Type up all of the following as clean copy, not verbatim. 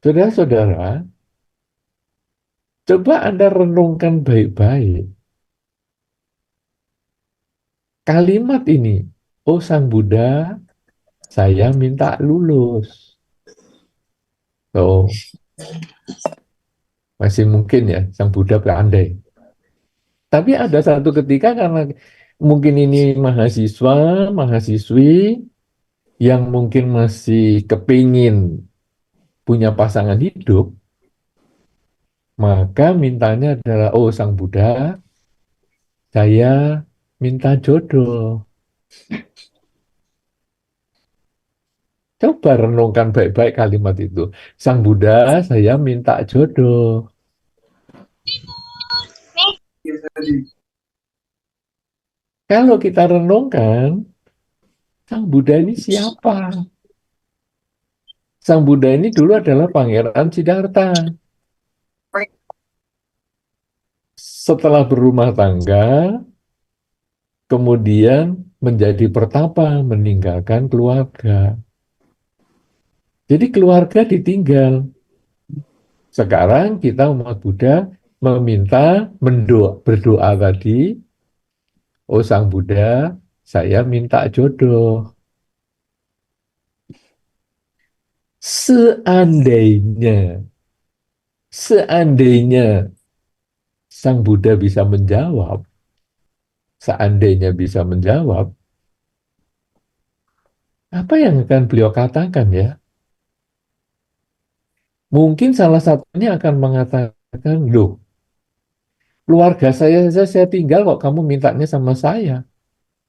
Saudara-saudara, coba Anda renungkan baik-baik. Kalimat ini, oh Sang Buddha, saya minta lulus. Oh, masih mungkin ya, Sang Buddha berandai. Tapi ada satu ketika karena mungkin ini mahasiswa, mahasiswi yang mungkin masih kepingin punya pasangan hidup, maka mintanya adalah, oh Sang Buddha, saya minta jodoh. Coba renungkan baik-baik kalimat itu. Sang Buddha, saya minta jodoh. Kalau kita renungkan, Sang Buddha ini siapa? Sang Buddha ini dulu adalah Pangeran Siddhartha. Setelah berumah tangga, kemudian menjadi pertapa, meninggalkan keluarga. Jadi keluarga ditinggal. Sekarang kita umat Buddha meminta, berdoa tadi, oh Sang Buddha, saya minta jodoh. Seandainya, seandainya Sang Buddha bisa menjawab, seandainya bisa menjawab, apa yang akan beliau katakan ya? Mungkin salah satunya akan mengatakan, loh, keluarga saya saja saya tinggal kok kamu mintanya sama saya,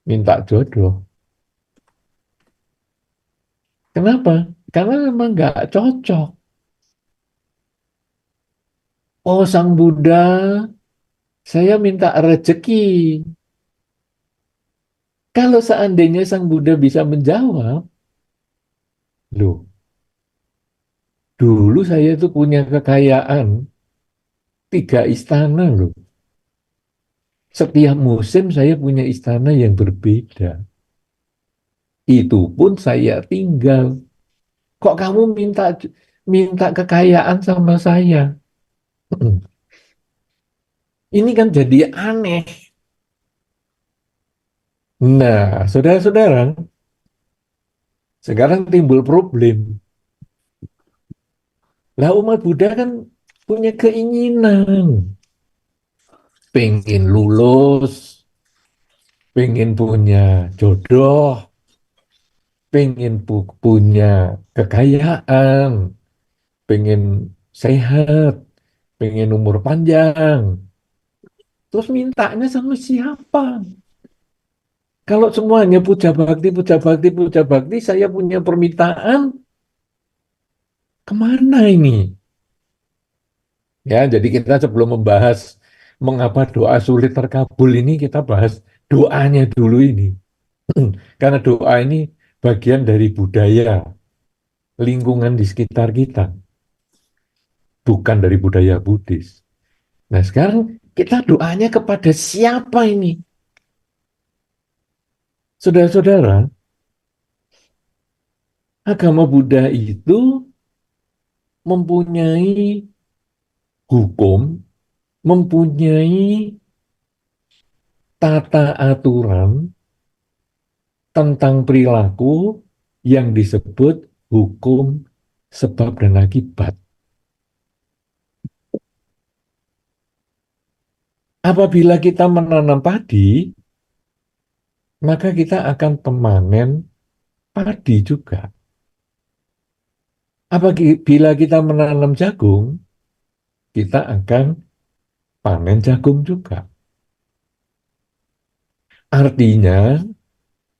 minta jodoh. Kenapa? Karena memang nggak cocok. Oh, Sang Buddha, saya minta rezeki. Kalau seandainya Sang Buddha bisa menjawab, loh, dulu saya itu punya kekayaan 3 istana loh. Setiap musim saya punya istana yang berbeda. Itu pun saya tinggal. Kok kamu minta minta kekayaan sama saya? Ini kan jadi aneh. Nah, saudara-saudara, sekarang timbul problem. Lah umat Buddha kan punya keinginan, pengen lulus, pengen punya jodoh, pengen punya kekayaan, pengen sehat, pengen umur panjang. Terus mintanya sama siapa? Kalau semuanya puja bakti, puja bakti, puja bakti, saya punya permintaan, kemana ini? Ya, jadi kita sebelum membahas mengapa doa sulit terkabul ini, kita bahas doanya dulu ini. Karena doa ini bagian dari budaya lingkungan di sekitar kita, bukan dari budaya Buddhis. Nah, sekarang kita doanya kepada siapa ini? Saudara-saudara, agama Buddha itu mempunyai hukum, mempunyai tata aturan tentang perilaku yang disebut hukum sebab dan akibat. Apabila kita menanam padi, maka kita akan memanen padi juga. Apabila kita menanam jagung, kita akan panen jagung juga. Artinya,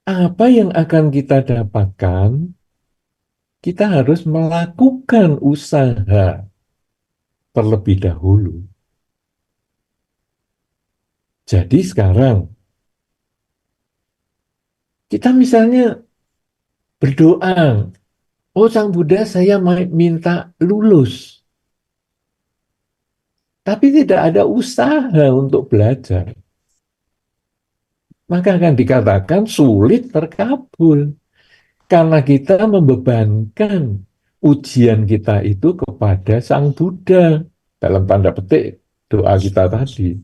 apa yang akan kita dapatkan, kita harus melakukan usaha terlebih dahulu. Jadi sekarang, kita misalnya berdoa, oh Sang Buddha saya minta lulus. Tapi tidak ada usaha untuk belajar. Maka akan dikatakan sulit terkabul. Karena kita membebankan ujian kita itu kepada Sang Buddha, dalam tanda petik doa kita tadi.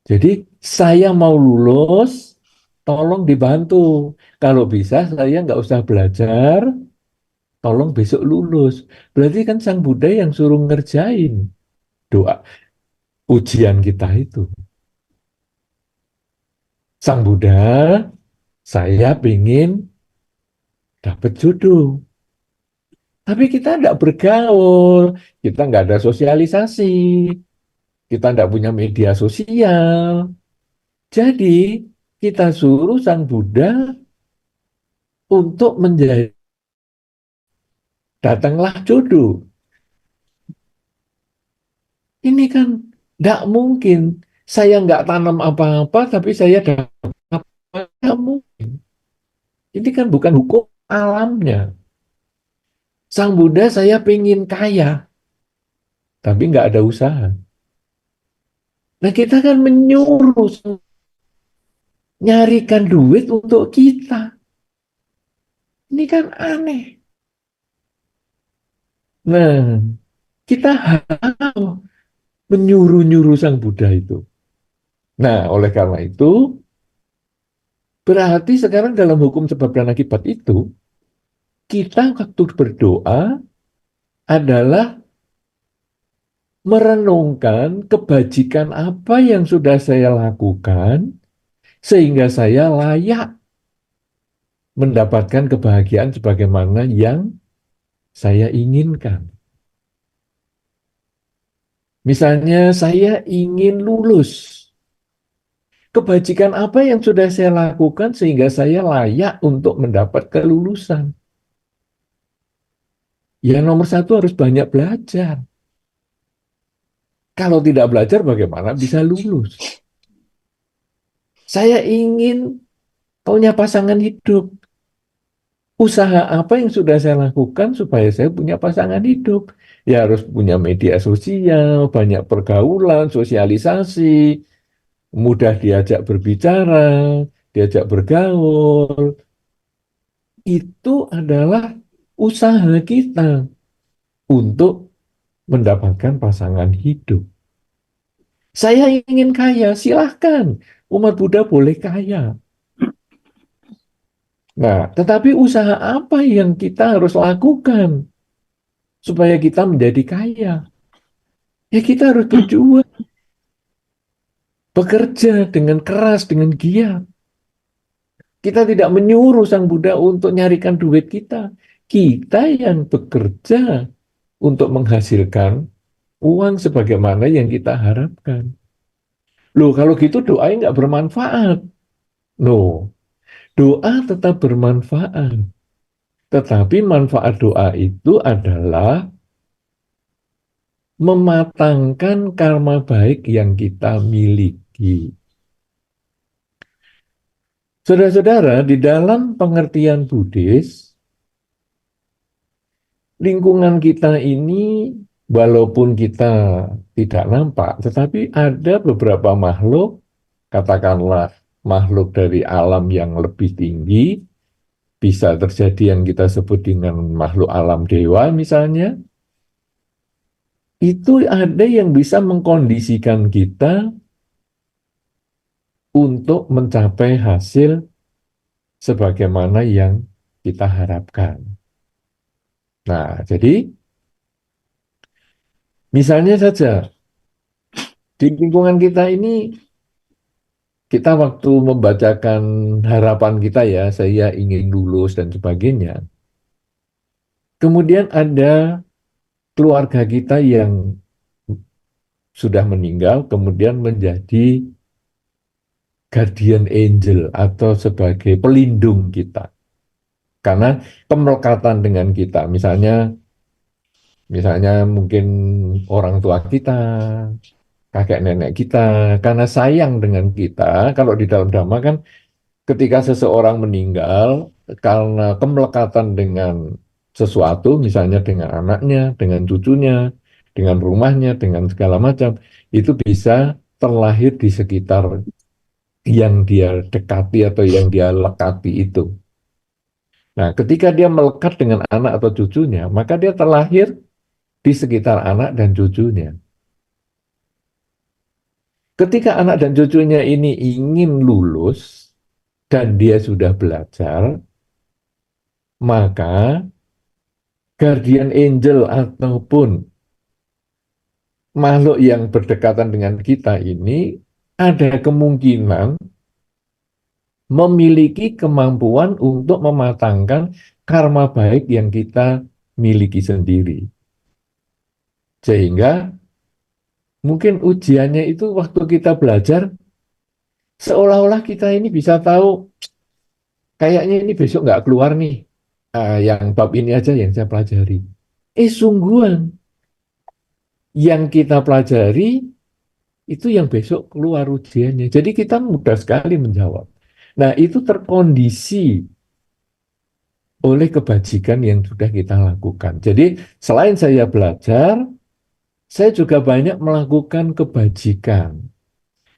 Jadi saya mau lulus, tolong dibantu. Kalau bisa saya nggak usah belajar, tolong besok lulus. Berarti kan Sang Buddha yang suruh ngerjain doa ujian kita itu. Sang Buddha, saya ingin dapat jodoh. Tapi kita tidak bergaul, kita nggak ada sosialisasi, kita tidak punya media sosial. Jadi kita suruh Sang Buddha untuk menjadi datanglah jodoh. Ini kan tidak mungkin. Saya nggak tanam apa-apa, tapi saya dapat apa? Nggak mungkin. Ini kan bukan hukum alamnya. Sang Buddha saya pengen kaya, tapi nggak ada usaha. Nah kita kan menyuruh nyarikan duit untuk kita. Ini kan aneh. Nah, kita harus menyuruh-nyuruh Sang Buddha itu. Nah, oleh karena itu, berarti sekarang dalam hukum sebab dan akibat itu, kita waktu berdoa adalah merenungkan kebajikan apa yang sudah saya lakukan, sehingga saya layak mendapatkan kebahagiaan sebagaimana yang saya inginkan. Misalnya saya ingin lulus. Kebajikan apa yang sudah saya lakukan sehingga saya layak untuk mendapat kelulusan? Ya nomor satu harus banyak belajar. Kalau tidak belajar bagaimana bisa lulus? Saya ingin punya pasangan hidup. Usaha apa yang sudah saya lakukan supaya saya punya pasangan hidup? Ya harus punya media sosial, banyak pergaulan, sosialisasi, mudah diajak berbicara, diajak bergaul. Itu adalah usaha kita untuk mendapatkan pasangan hidup. Saya ingin kaya, silahkan. Umat Buddha boleh kaya. Nah, tetapi usaha apa yang kita harus lakukan supaya kita menjadi kaya? Ya kita harus berjuang, bekerja dengan keras, dengan giat. Kita tidak menyuruh Sang Buddha untuk nyarikan duit kita. Kita yang bekerja untuk menghasilkan uang sebagaimana yang kita harapkan. Loh, kalau gitu doanya nggak bermanfaat. Loh, doa tetap bermanfaat. Tetapi manfaat doa itu adalah mematangkan karma baik yang kita miliki. Saudara-saudara, di dalam pengertian Buddhis, lingkungan kita ini, walaupun kita tidak nampak, tetapi ada beberapa makhluk, katakanlah makhluk dari alam yang lebih tinggi, bisa terjadi yang kita sebut dengan makhluk alam dewa misalnya, itu ada yang bisa mengkondisikan kita untuk mencapai hasil sebagaimana yang kita harapkan. Nah, jadi misalnya saja di lingkungan kita ini, kita waktu membacakan harapan kita ya, saya ingin lulus dan sebagainya. Kemudian ada keluarga kita yang sudah meninggal, kemudian menjadi guardian angel atau sebagai pelindung kita. Karena kemelekatan dengan kita, misalnya mungkin orang tua kita, kakek nenek kita, karena sayang dengan kita. Kalau di dalam Dhamma kan ketika seseorang meninggal karena kemelekatan dengan sesuatu, misalnya dengan anaknya, dengan cucunya, dengan rumahnya, dengan segala macam, itu bisa terlahir di sekitar yang dia dekati atau yang dia lekati itu. Nah, ketika dia melekat dengan anak atau cucunya, maka dia terlahir di sekitar anak dan cucunya. Ketika anak dan cucunya ini ingin lulus dan dia sudah belajar, maka guardian angel ataupun makhluk yang berdekatan dengan kita ini ada kemungkinan memiliki kemampuan untuk mematangkan karma baik yang kita miliki sendiri. Sehingga mungkin ujiannya itu waktu kita belajar, seolah-olah kita ini bisa tahu, kayaknya ini besok nggak keluar nih. Yang bab ini aja yang saya pelajari. Sungguhan yang kita pelajari itu yang besok keluar ujiannya. Jadi kita mudah sekali menjawab. Nah, itu terkondisi oleh kebajikan yang sudah kita lakukan. Jadi selain saya belajar, saya juga banyak melakukan kebajikan.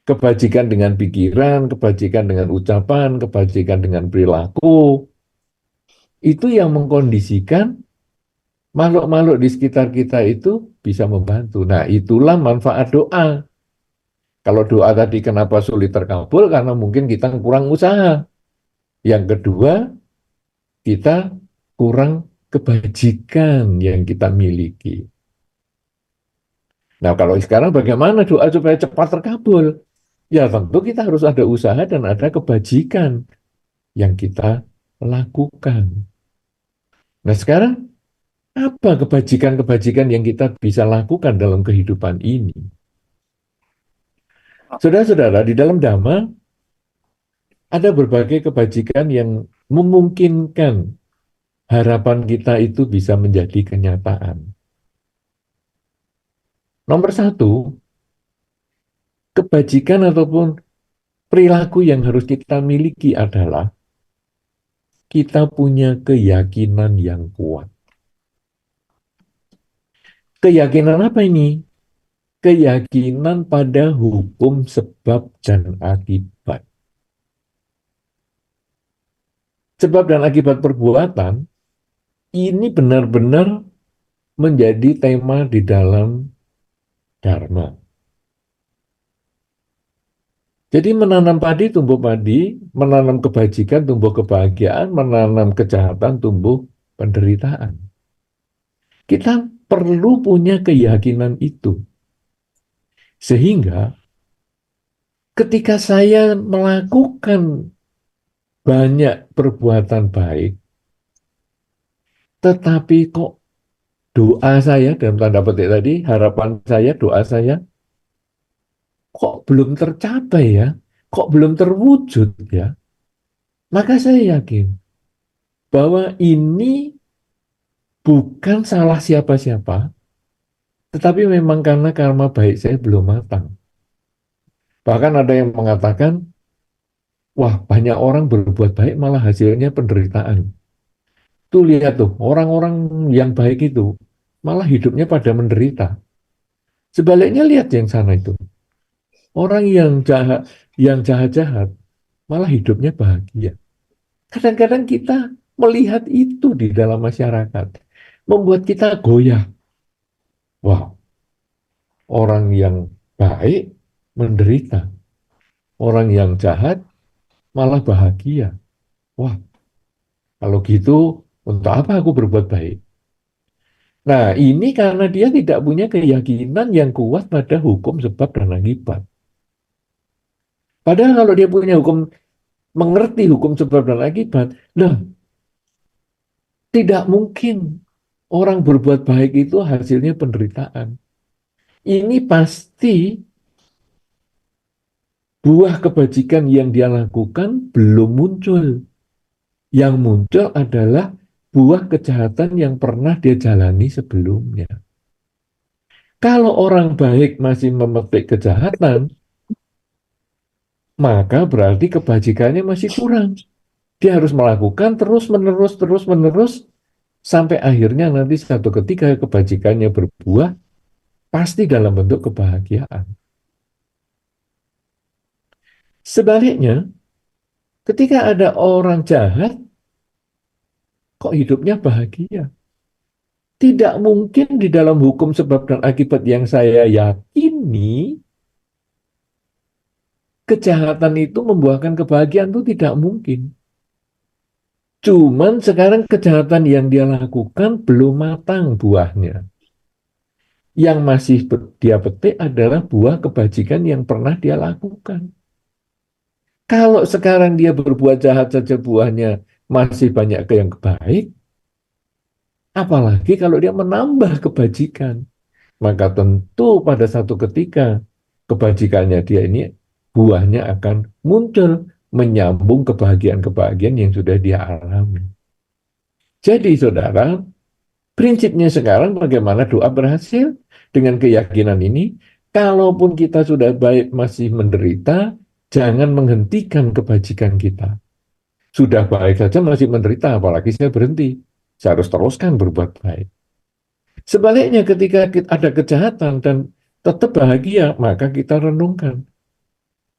Kebajikan dengan pikiran, kebajikan dengan ucapan, kebajikan dengan perilaku. Itu yang mengkondisikan makhluk-makhluk di sekitar kita itu bisa membantu. Nah, itulah manfaat doa. Kalau doa tadi kenapa sulit terkabul? Karena mungkin kita kurang usaha. Yang kedua, kita kurang kebajikan yang kita miliki. Nah, kalau sekarang bagaimana doa supaya cepat terkabul? Ya, tentu kita harus ada usaha dan ada kebajikan yang kita lakukan. Nah, sekarang apa kebajikan-kebajikan yang kita bisa lakukan dalam kehidupan ini? Saudara-saudara, di dalam Dhamma ada berbagai kebajikan yang memungkinkan harapan kita itu bisa menjadi kenyataan. Nomor satu, kebajikan ataupun perilaku yang harus kita miliki adalah kita punya keyakinan yang kuat. Keyakinan apa ini? Keyakinan pada hukum sebab dan akibat. Sebab dan akibat perbuatan ini benar-benar menjadi tema di dalam Dharma. Jadi menanam padi tumbuh padi, menanam kebajikan tumbuh kebahagiaan, menanam kejahatan tumbuh penderitaan. Kita perlu punya keyakinan itu. Sehingga ketika saya melakukan banyak perbuatan baik, tetapi kok doa saya, dalam tanda petik tadi, harapan saya, doa saya, kok belum tercapai ya, kok belum terwujud ya, maka saya yakin bahwa ini bukan salah siapa-siapa, tetapi memang karena karma baik saya belum matang. Bahkan ada yang mengatakan, wah banyak orang berbuat baik malah hasilnya penderitaan. Tuh lihat tuh, orang-orang yang baik itu malah hidupnya pada menderita. Sebaliknya lihat yang sana itu. Orang yang jahat-jahat, malah hidupnya bahagia. Kadang-kadang kita melihat itu di dalam masyarakat, membuat kita goyah. Wah, orang yang baik menderita, orang yang jahat malah bahagia. Wah, kalau gitu, untuk apa aku berbuat baik? Nah, ini karena dia tidak punya keyakinan yang kuat pada hukum sebab dan akibat. Padahal kalau dia punya mengerti hukum sebab dan akibat, nah, tidak mungkin orang berbuat baik itu hasilnya penderitaan. Ini pasti buah kebajikan yang dia lakukan belum muncul. Yang muncul adalah buah kejahatan yang pernah dia jalani sebelumnya. Kalau orang baik masih memetik kejahatan, maka berarti kebajikannya masih kurang. Dia harus melakukan terus-menerus, sampai akhirnya nanti satu ketika kebajikannya berbuah, pasti dalam bentuk kebahagiaan. Sebaliknya, ketika ada orang jahat, kok hidupnya bahagia? Tidak mungkin di dalam hukum sebab dan akibat yang saya yakini, kejahatan itu membuahkan kebahagiaan itu tidak mungkin. Cuman sekarang kejahatan yang dia lakukan belum matang buahnya. Yang masih dia petik adalah buah kebajikan yang pernah dia lakukan. Kalau sekarang dia berbuat jahat saja buahnya masih banyak ke yang baik, apalagi kalau dia menambah kebajikan. Maka tentu pada satu ketika kebajikannya dia ini buahnya akan muncul menyambung kebahagiaan-kebahagiaan yang sudah dia alami. Jadi saudara, prinsipnya sekarang bagaimana doa berhasil dengan keyakinan ini, kalaupun kita sudah baik masih menderita, jangan menghentikan kebajikan kita. Sudah baik saja masih menderita, apalagi saya berhenti. Saya harus teruskan berbuat baik. Sebaliknya ketika ada kejahatan dan tetap bahagia, maka kita renungkan.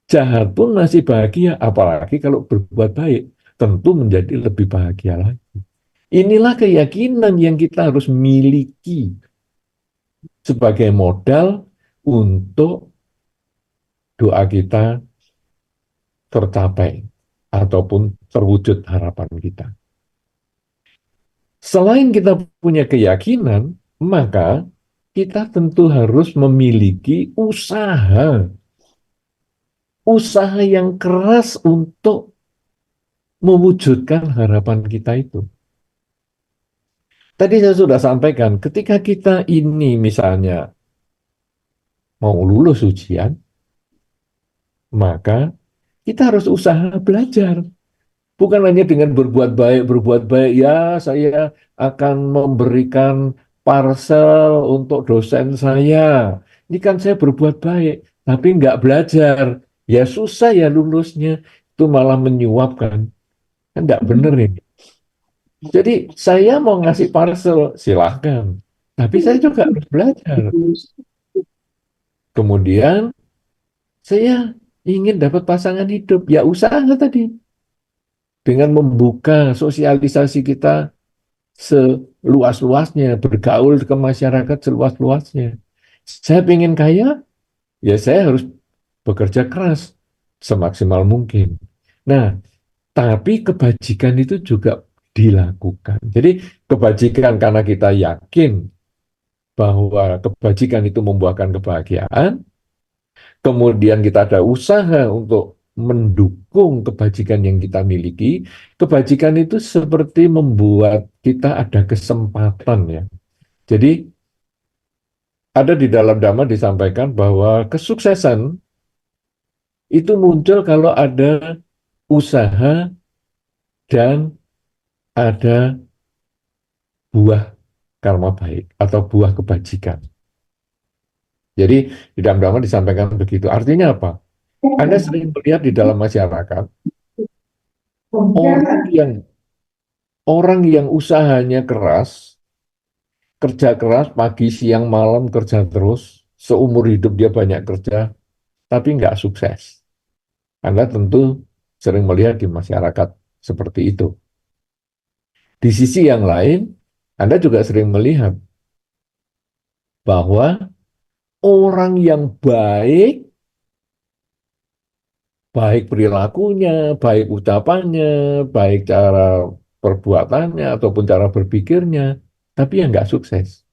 Jahat pun masih bahagia, apalagi kalau berbuat baik. Tentu menjadi lebih bahagia lagi. Inilah keyakinan yang kita harus miliki sebagai modal untuk doa kita tercapai ataupun terwujud harapan kita. Selain kita punya keyakinan, maka kita tentu harus memiliki usaha yang keras untuk mewujudkan harapan kita itu. Tadi saya sudah sampaikan, ketika kita ini misalnya mau lulus ujian, maka kita harus usaha belajar. Bukan hanya dengan berbuat baik, ya saya akan memberikan parcel untuk dosen saya. Ini kan saya berbuat baik, tapi nggak belajar. Ya susah ya lulusnya, itu malah menyuapkan. Kan nggak bener ini. Jadi saya mau ngasih parcel, silahkan. Tapi saya juga harus belajar. Kemudian saya ingin dapat pasangan hidup, ya usaha tadi. Dengan membuka sosialisasi kita seluas-luasnya, bergaul ke masyarakat seluas-luasnya. Saya ingin kaya, ya saya harus bekerja keras semaksimal mungkin. Nah, tapi kebajikan itu juga dilakukan. Jadi kebajikan karena kita yakin bahwa kebajikan itu membuahkan kebahagiaan, kemudian kita ada usaha untuk mendukung kebajikan yang kita miliki, kebajikan itu seperti membuat kita ada kesempatan ya. Jadi ada di dalam Dhamma disampaikan bahwa kesuksesan itu muncul kalau ada usaha dan ada buah karma baik atau buah kebajikan. Jadi di dalam Dhamma disampaikan begitu. Artinya apa? Anda sering melihat di dalam masyarakat orang yang usahanya keras, kerja keras pagi siang malam kerja terus, seumur hidup dia banyak kerja, tapi nggak sukses. Anda tentu sering melihat di masyarakat seperti itu. Di sisi yang lain, Anda juga sering melihat bahwa orang yang baik perilakunya, baik ucapannya, baik cara perbuatannya ataupun cara berpikirnya, tapi yang nggak sukses.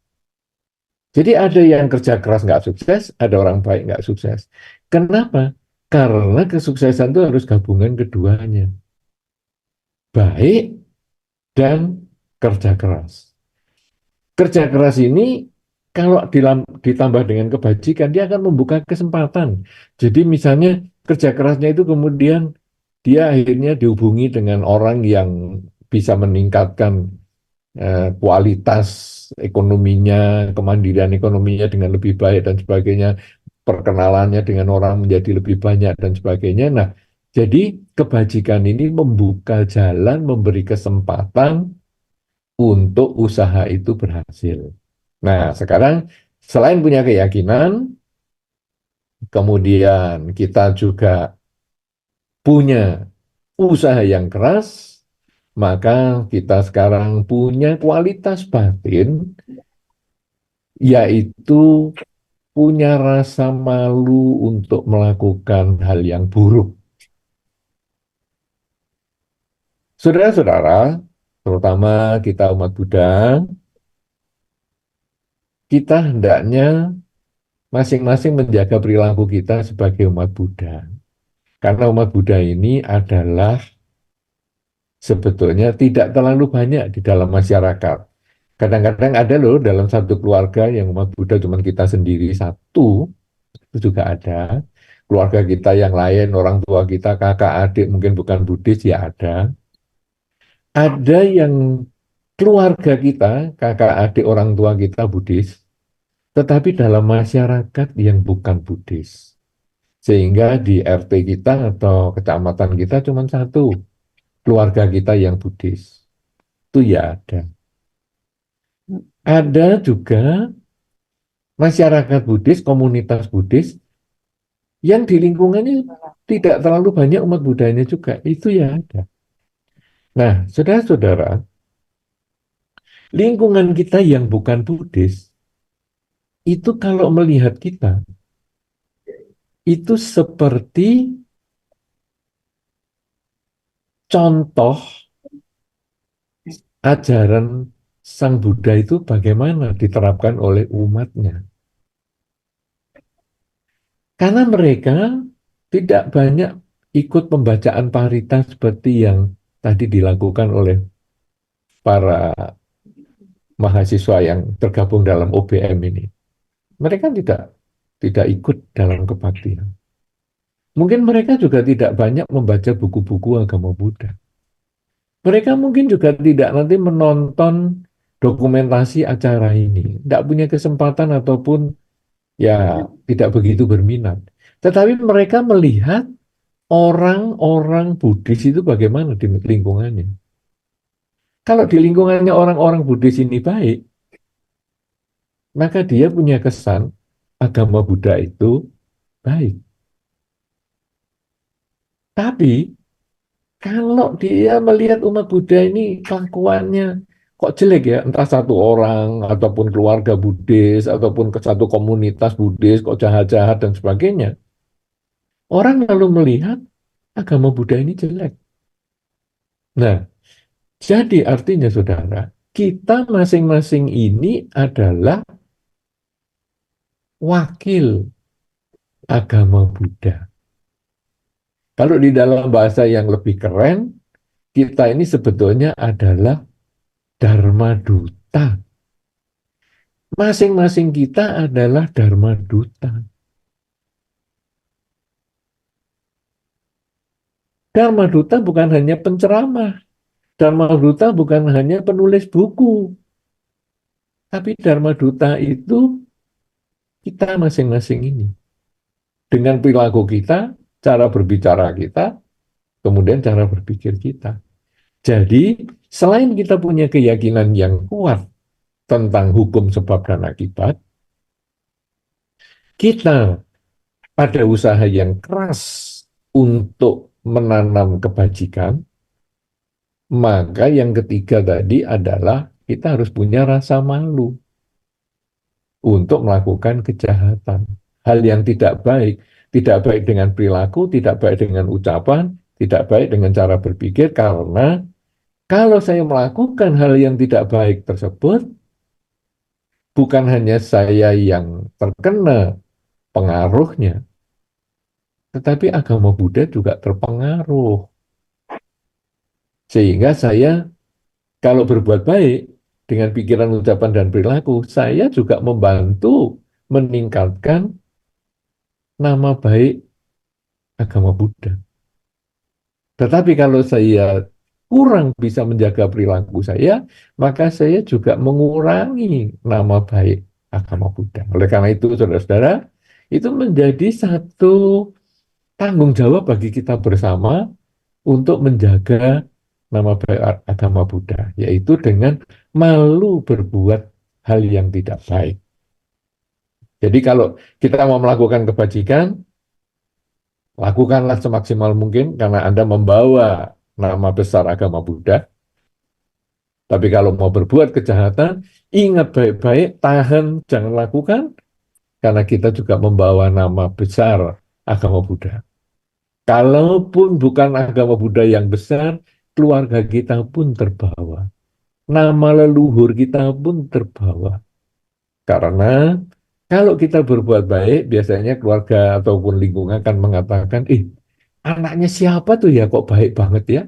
Jadi ada yang kerja keras nggak sukses, ada orang baik nggak sukses. Kenapa? Karena kesuksesan itu harus gabungan keduanya. Baik dan kerja keras. Kerja keras ini kalau ditambah dengan kebajikan, dia akan membuka kesempatan. Jadi misalnya kerja kerasnya itu kemudian dia akhirnya dihubungi dengan orang yang bisa meningkatkan kualitas ekonominya, kemandirian ekonominya dengan lebih baik dan sebagainya, perkenalannya dengan orang menjadi lebih banyak dan sebagainya. Nah, jadi kebajikan ini membuka jalan, memberi kesempatan untuk usaha itu berhasil. Nah, sekarang selain punya keyakinan, kemudian kita juga punya usaha yang keras, maka kita sekarang punya kualitas batin, yaitu punya rasa malu untuk melakukan hal yang buruk. Saudara-saudara, terutama kita umat Buddha, kita hendaknya masing-masing menjaga perilaku kita sebagai umat Buddha. Karena umat Buddha ini adalah sebetulnya tidak terlalu banyak di dalam masyarakat. Kadang-kadang ada loh dalam satu keluarga yang umat Buddha cuma kita sendiri satu, itu juga ada. Keluarga kita yang lain, orang tua kita, kakak, adik mungkin bukan Buddhis, ya ada. Ada yang keluarga kita, kakak, adik, orang tua kita Buddhis, tetapi dalam masyarakat yang bukan Buddhis. Sehingga di RT kita atau kecamatan kita cuma satu, keluarga kita yang Buddhis. Itu ya ada. Ada juga masyarakat Buddhis, komunitas Buddhis, yang di lingkungannya tidak terlalu banyak umat Buddhanya juga. Itu ya ada. Nah, saudara-saudara, lingkungan kita yang bukan Buddhis, itu kalau melihat kita, itu seperti contoh ajaran Sang Buddha itu bagaimana diterapkan oleh umatnya. Karena mereka tidak banyak ikut pembacaan parita seperti yang tadi dilakukan oleh para mahasiswa yang tergabung dalam OBM ini. Mereka tidak ikut dalam kebaktian. Mungkin mereka juga tidak banyak membaca buku-buku agama Buddha. Mereka mungkin juga tidak nanti menonton dokumentasi acara ini. Tidak punya kesempatan ataupun ya tidak begitu berminat. Tetapi mereka melihat orang-orang Buddhis itu bagaimana di lingkungannya. Kalau di lingkungannya orang-orang Buddhis ini baik, maka dia punya kesan agama Buddha itu baik. Tapi kalau dia melihat umat Buddha ini kelakuannya kok jelek ya, entah satu orang ataupun keluarga Buddhis ataupun ke satu komunitas Buddhis kok jahat-jahat dan sebagainya, orang lalu melihat agama Buddha ini jelek. Nah, jadi artinya saudara, kita masing-masing ini adalah wakil agama Buddha. Kalau di dalam bahasa yang lebih keren, kita ini sebetulnya adalah Dharma Duta. Masing-masing kita adalah Dharma Duta. Dharma Duta bukan hanya penceramah. Dharma Duta bukan hanya penulis buku. Tapi Dharma Duta itu kita masing-masing ini. Dengan perilaku kita, cara berbicara kita, kemudian cara berpikir kita. Jadi, selain kita punya keyakinan yang kuat tentang hukum sebab dan akibat, kita ada usaha yang keras untuk menanam kebajikan, maka yang ketiga tadi adalah kita harus punya rasa malu untuk melakukan kejahatan. Hal yang tidak baik dengan perilaku, tidak baik dengan ucapan, tidak baik dengan cara berpikir, karena kalau saya melakukan hal yang tidak baik tersebut, bukan hanya saya yang terkena pengaruhnya, tetapi agama Buddha juga terpengaruh. Sehingga saya kalau berbuat baik dengan pikiran, ucapan, dan perilaku, saya juga membantu meningkatkan nama baik agama Buddha. Tetapi kalau saya kurang bisa menjaga perilaku saya, maka saya juga mengurangi nama baik agama Buddha. Oleh karena itu, saudara-saudara, itu menjadi satu tanggung jawab bagi kita bersama untuk menjaga nama baik agama Buddha, yaitu dengan malu berbuat hal yang tidak baik. Jadi kalau kita mau melakukan kebajikan, lakukanlah semaksimal mungkin karena Anda membawa nama besar agama Buddha. Tapi kalau mau berbuat kejahatan, ingat baik-baik, tahan, jangan lakukan, karena kita juga membawa nama besar agama Buddha. Kalaupun bukan agama Buddha yang besar, keluarga kita pun terbawa. Nama leluhur kita pun terbawa. Karena kalau kita berbuat baik, biasanya keluarga ataupun lingkungan akan mengatakan, anaknya siapa tuh ya kok baik banget ya?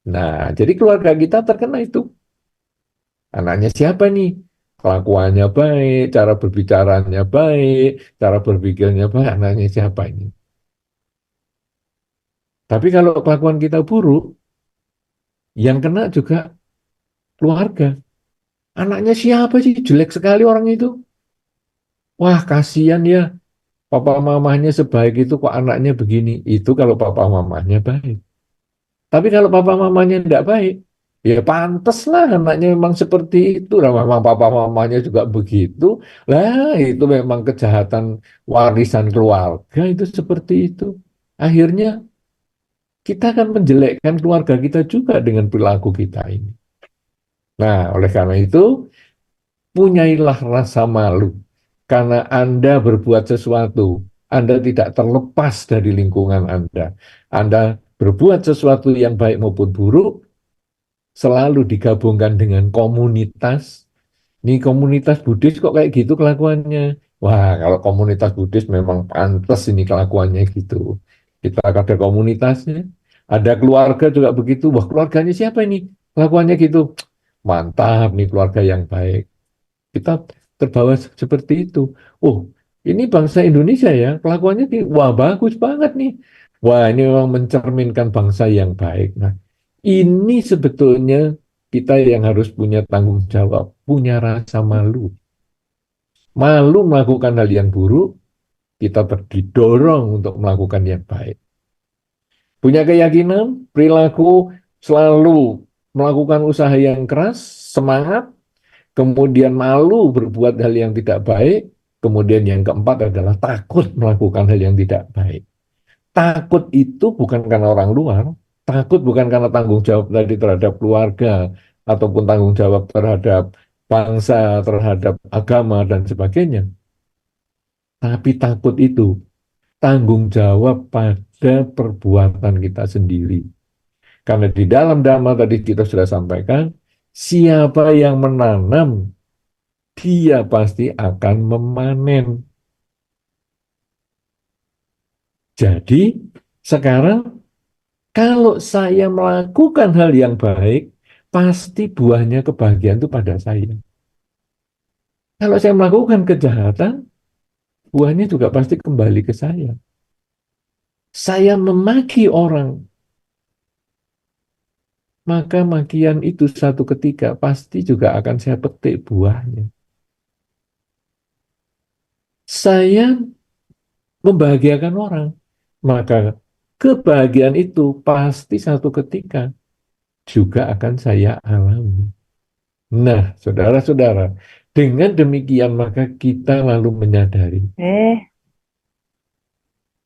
Nah, jadi keluarga kita terkena itu. Anaknya siapa nih? Kelakuannya baik, cara berbicaranya baik, cara berpikirnya baik, anaknya siapa ini? Tapi kalau kelakuan kita buruk, yang kena juga keluarga. Anaknya siapa sih? Jelek sekali orang itu. Wah, kasihan ya. Papa mamahnya sebaik itu kok anaknya begini. Itu kalau papa mamahnya baik. Tapi kalau papa mamanya tidak baik, ya pantas lah anaknya memang seperti itu. Lah memang papa mamanya juga begitu. Lah itu memang kejahatan warisan keluarga itu seperti itu. Akhirnya kita akan menjelekkan keluarga kita juga dengan perilaku kita ini. Nah, oleh karena itu, punyailah rasa malu karena Anda berbuat sesuatu. Anda tidak terlepas dari lingkungan Anda. Anda berbuat sesuatu yang baik maupun buruk, selalu digabungkan dengan komunitas. Nih komunitas Buddhis kok kayak gitu kelakuannya. Wah, kalau komunitas Buddhis memang pantas ini kelakuannya gitu. Kita ada komunitasnya, ada keluarga juga begitu. Wah, keluarganya siapa ini? Kelakuannya gitu. Mantap nih keluarga yang baik. Kita terbawa seperti itu. Oh, ini bangsa Indonesia ya, kelakuannya wah bagus banget nih. Wah, ini memang mencerminkan bangsa yang baik. Nah, ini sebetulnya kita yang harus punya tanggung jawab, punya rasa malu. Malu melakukan hal yang buruk, kita didorong untuk melakukan yang baik. Punya keyakinan, perilaku selalu melakukan usaha yang keras, semangat, kemudian malu berbuat hal yang tidak baik, kemudian yang keempat adalah takut melakukan hal yang tidak baik. Takut itu bukan karena orang luar, takut bukan karena tanggung jawab tadi terhadap keluarga, ataupun tanggung jawab terhadap bangsa, terhadap agama, dan sebagainya. Tapi takut itu tanggung jawab pada perbuatan kita sendiri. Karena di dalam Dhamma tadi kita sudah sampaikan, siapa yang menanam dia pasti akan memanen. Jadi, sekarang kalau saya melakukan hal yang baik, pasti buahnya kebahagiaan itu pada saya. Kalau saya melakukan kejahatan, buahnya juga pasti kembali ke saya. Saya memaki orang, maka makian itu satu ketika pasti juga akan saya petik buahnya. Saya membahagiakan orang, maka kebahagiaan itu pasti satu ketika juga akan saya alami. Nah, saudara-saudara, dengan demikian maka kita lalu menyadari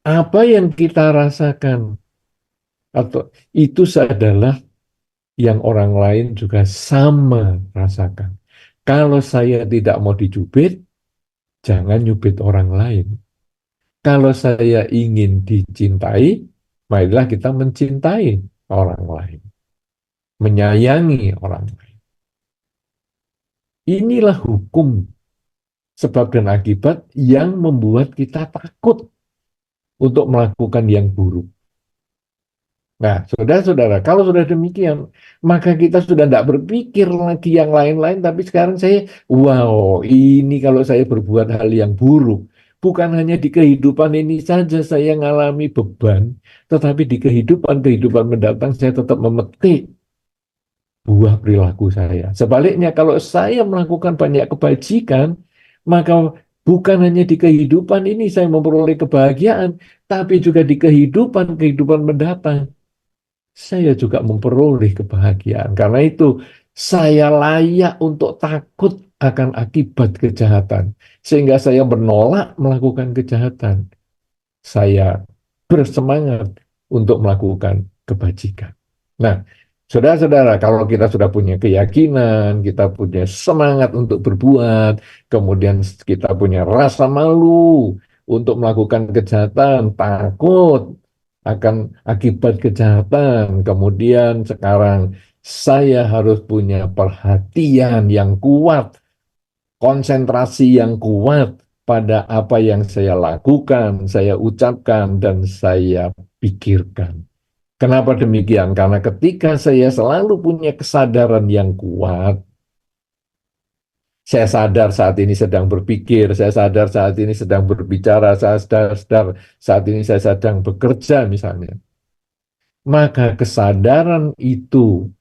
apa yang kita rasakan atau itu adalah yang orang lain juga sama rasakan. Kalau saya tidak mau dicubit, jangan nyubit orang lain. Kalau saya ingin dicintai, marilah kita mencintai orang lain, menyayangi orang lain. Inilah hukum sebab dan akibat yang membuat kita takut untuk melakukan yang buruk. Nah, saudara-saudara, kalau sudah demikian, maka kita sudah tidak berpikir lagi yang lain-lain, tapi sekarang saya, wow, ini kalau saya berbuat hal yang buruk, bukan hanya di kehidupan ini saja saya mengalami beban, tetapi di kehidupan-kehidupan mendatang saya tetap memetik buah perilaku saya. Sebaliknya, kalau saya melakukan banyak kebajikan, maka bukan hanya di kehidupan ini saya memperoleh kebahagiaan, tapi juga di kehidupan-kehidupan mendatang saya juga memperoleh kebahagiaan. Karena itu, saya layak untuk takut akan akibat kejahatan, sehingga saya menolak melakukan kejahatan. Saya bersemangat untuk melakukan kebajikan. Nah, Saudara-saudara, kalau kita sudah punya keyakinan, kita punya semangat untuk berbuat, kemudian kita punya rasa malu untuk melakukan kejahatan, takut akan akibat kejahatan, kemudian sekarang saya harus punya perhatian yang kuat, konsentrasi yang kuat pada apa yang saya lakukan, saya ucapkan, dan saya pikirkan. Kenapa demikian? Karena ketika saya selalu punya kesadaran yang kuat, saya sadar saat ini sedang berpikir, saya sadar saat ini sedang berbicara, saya sadar saat ini saya sedang bekerja misalnya. Maka kesadaran itu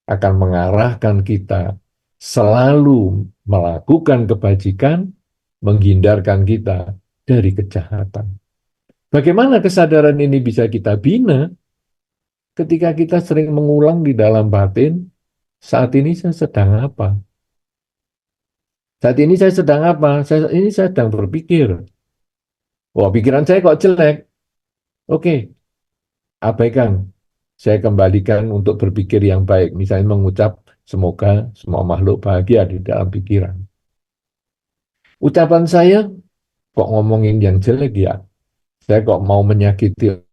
akan mengarahkan kita selalu melakukan kebajikan, menghindarkan kita dari kejahatan. Bagaimana kesadaran ini bisa kita bina? Ketika kita sering mengulang di dalam batin, saat ini saya sedang apa? Saat ini saya sedang apa? Ini saya sedang berpikir. Wah, pikiran saya kok jelek. Oke, abaikan. Saya kembalikan untuk berpikir yang baik. Misalnya mengucap, semoga semua makhluk bahagia di dalam pikiran. Ucapan saya kok ngomongin yang jelek ya? Saya kok mau menyakiti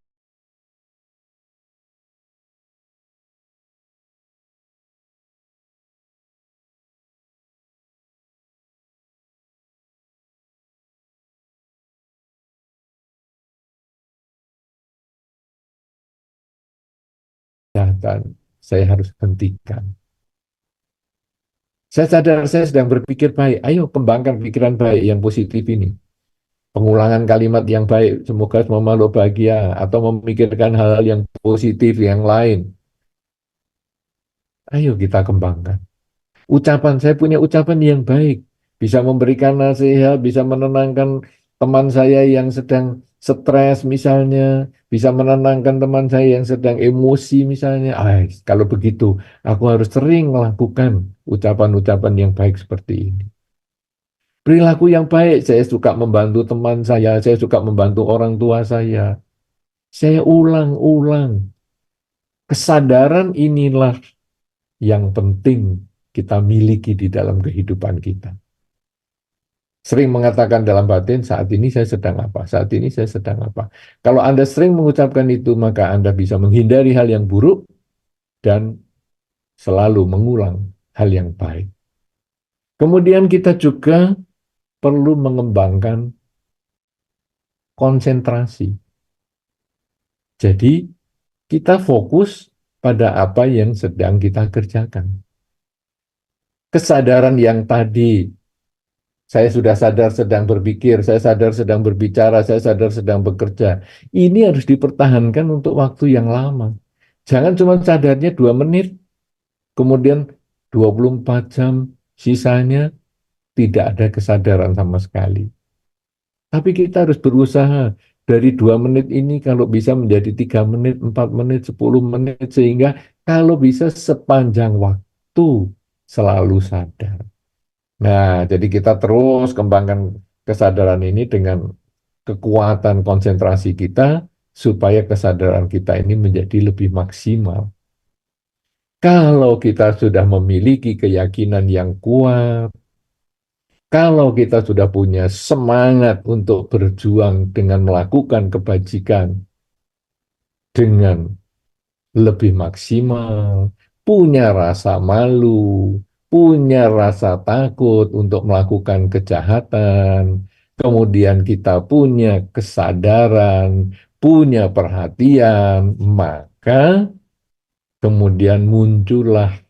kejahatan. Saya harus hentikan. Saya sadar saya sedang berpikir baik. Ayo kembangkan pikiran baik yang positif ini. Pengulangan kalimat yang baik, semoga semua makhluk bahagia, atau memikirkan hal-hal yang positif yang lain. Ayo kita kembangkan. Ucapan, saya punya ucapan yang baik. Bisa memberikan nasihat, bisa menenangkan teman saya yang sedang stres misalnya. Bisa menenangkan teman saya yang sedang emosi misalnya. Kalau begitu, aku harus sering melakukan ucapan-ucapan yang baik seperti ini. Perilaku yang baik, saya suka membantu teman saya suka membantu orang tua saya. Saya ulang-ulang. Kesadaran inilah yang penting kita miliki di dalam kehidupan kita. Sering mengatakan dalam batin, saat ini saya sedang apa? Saat ini saya sedang apa? Kalau Anda sering mengucapkan itu, maka Anda bisa menghindari hal yang buruk dan selalu mengulang hal yang baik. Kemudian kita juga perlu mengembangkan konsentrasi. Jadi, kita fokus pada apa yang sedang kita kerjakan. Kesadaran yang tadi, saya sudah sadar sedang berpikir, saya sadar sedang berbicara, saya sadar sedang bekerja. Ini harus dipertahankan untuk waktu yang lama. Jangan cuma sadarnya 2 menit, kemudian 24 jam sisanya tidak ada kesadaran sama sekali. Tapi kita harus berusaha dari 2 menit ini kalau bisa menjadi 3 menit, 4 menit, 10 menit, sehingga kalau bisa sepanjang waktu selalu sadar. Nah, jadi kita terus kembangkan kesadaran ini dengan kekuatan konsentrasi kita supaya kesadaran kita ini menjadi lebih maksimal. Kalau kita sudah memiliki keyakinan yang kuat, kalau kita sudah punya semangat untuk berjuang dengan melakukan kebajikan dengan lebih maksimal, punya rasa malu, punya rasa takut untuk melakukan kejahatan, kemudian kita punya kesadaran, punya perhatian, maka kemudian muncullah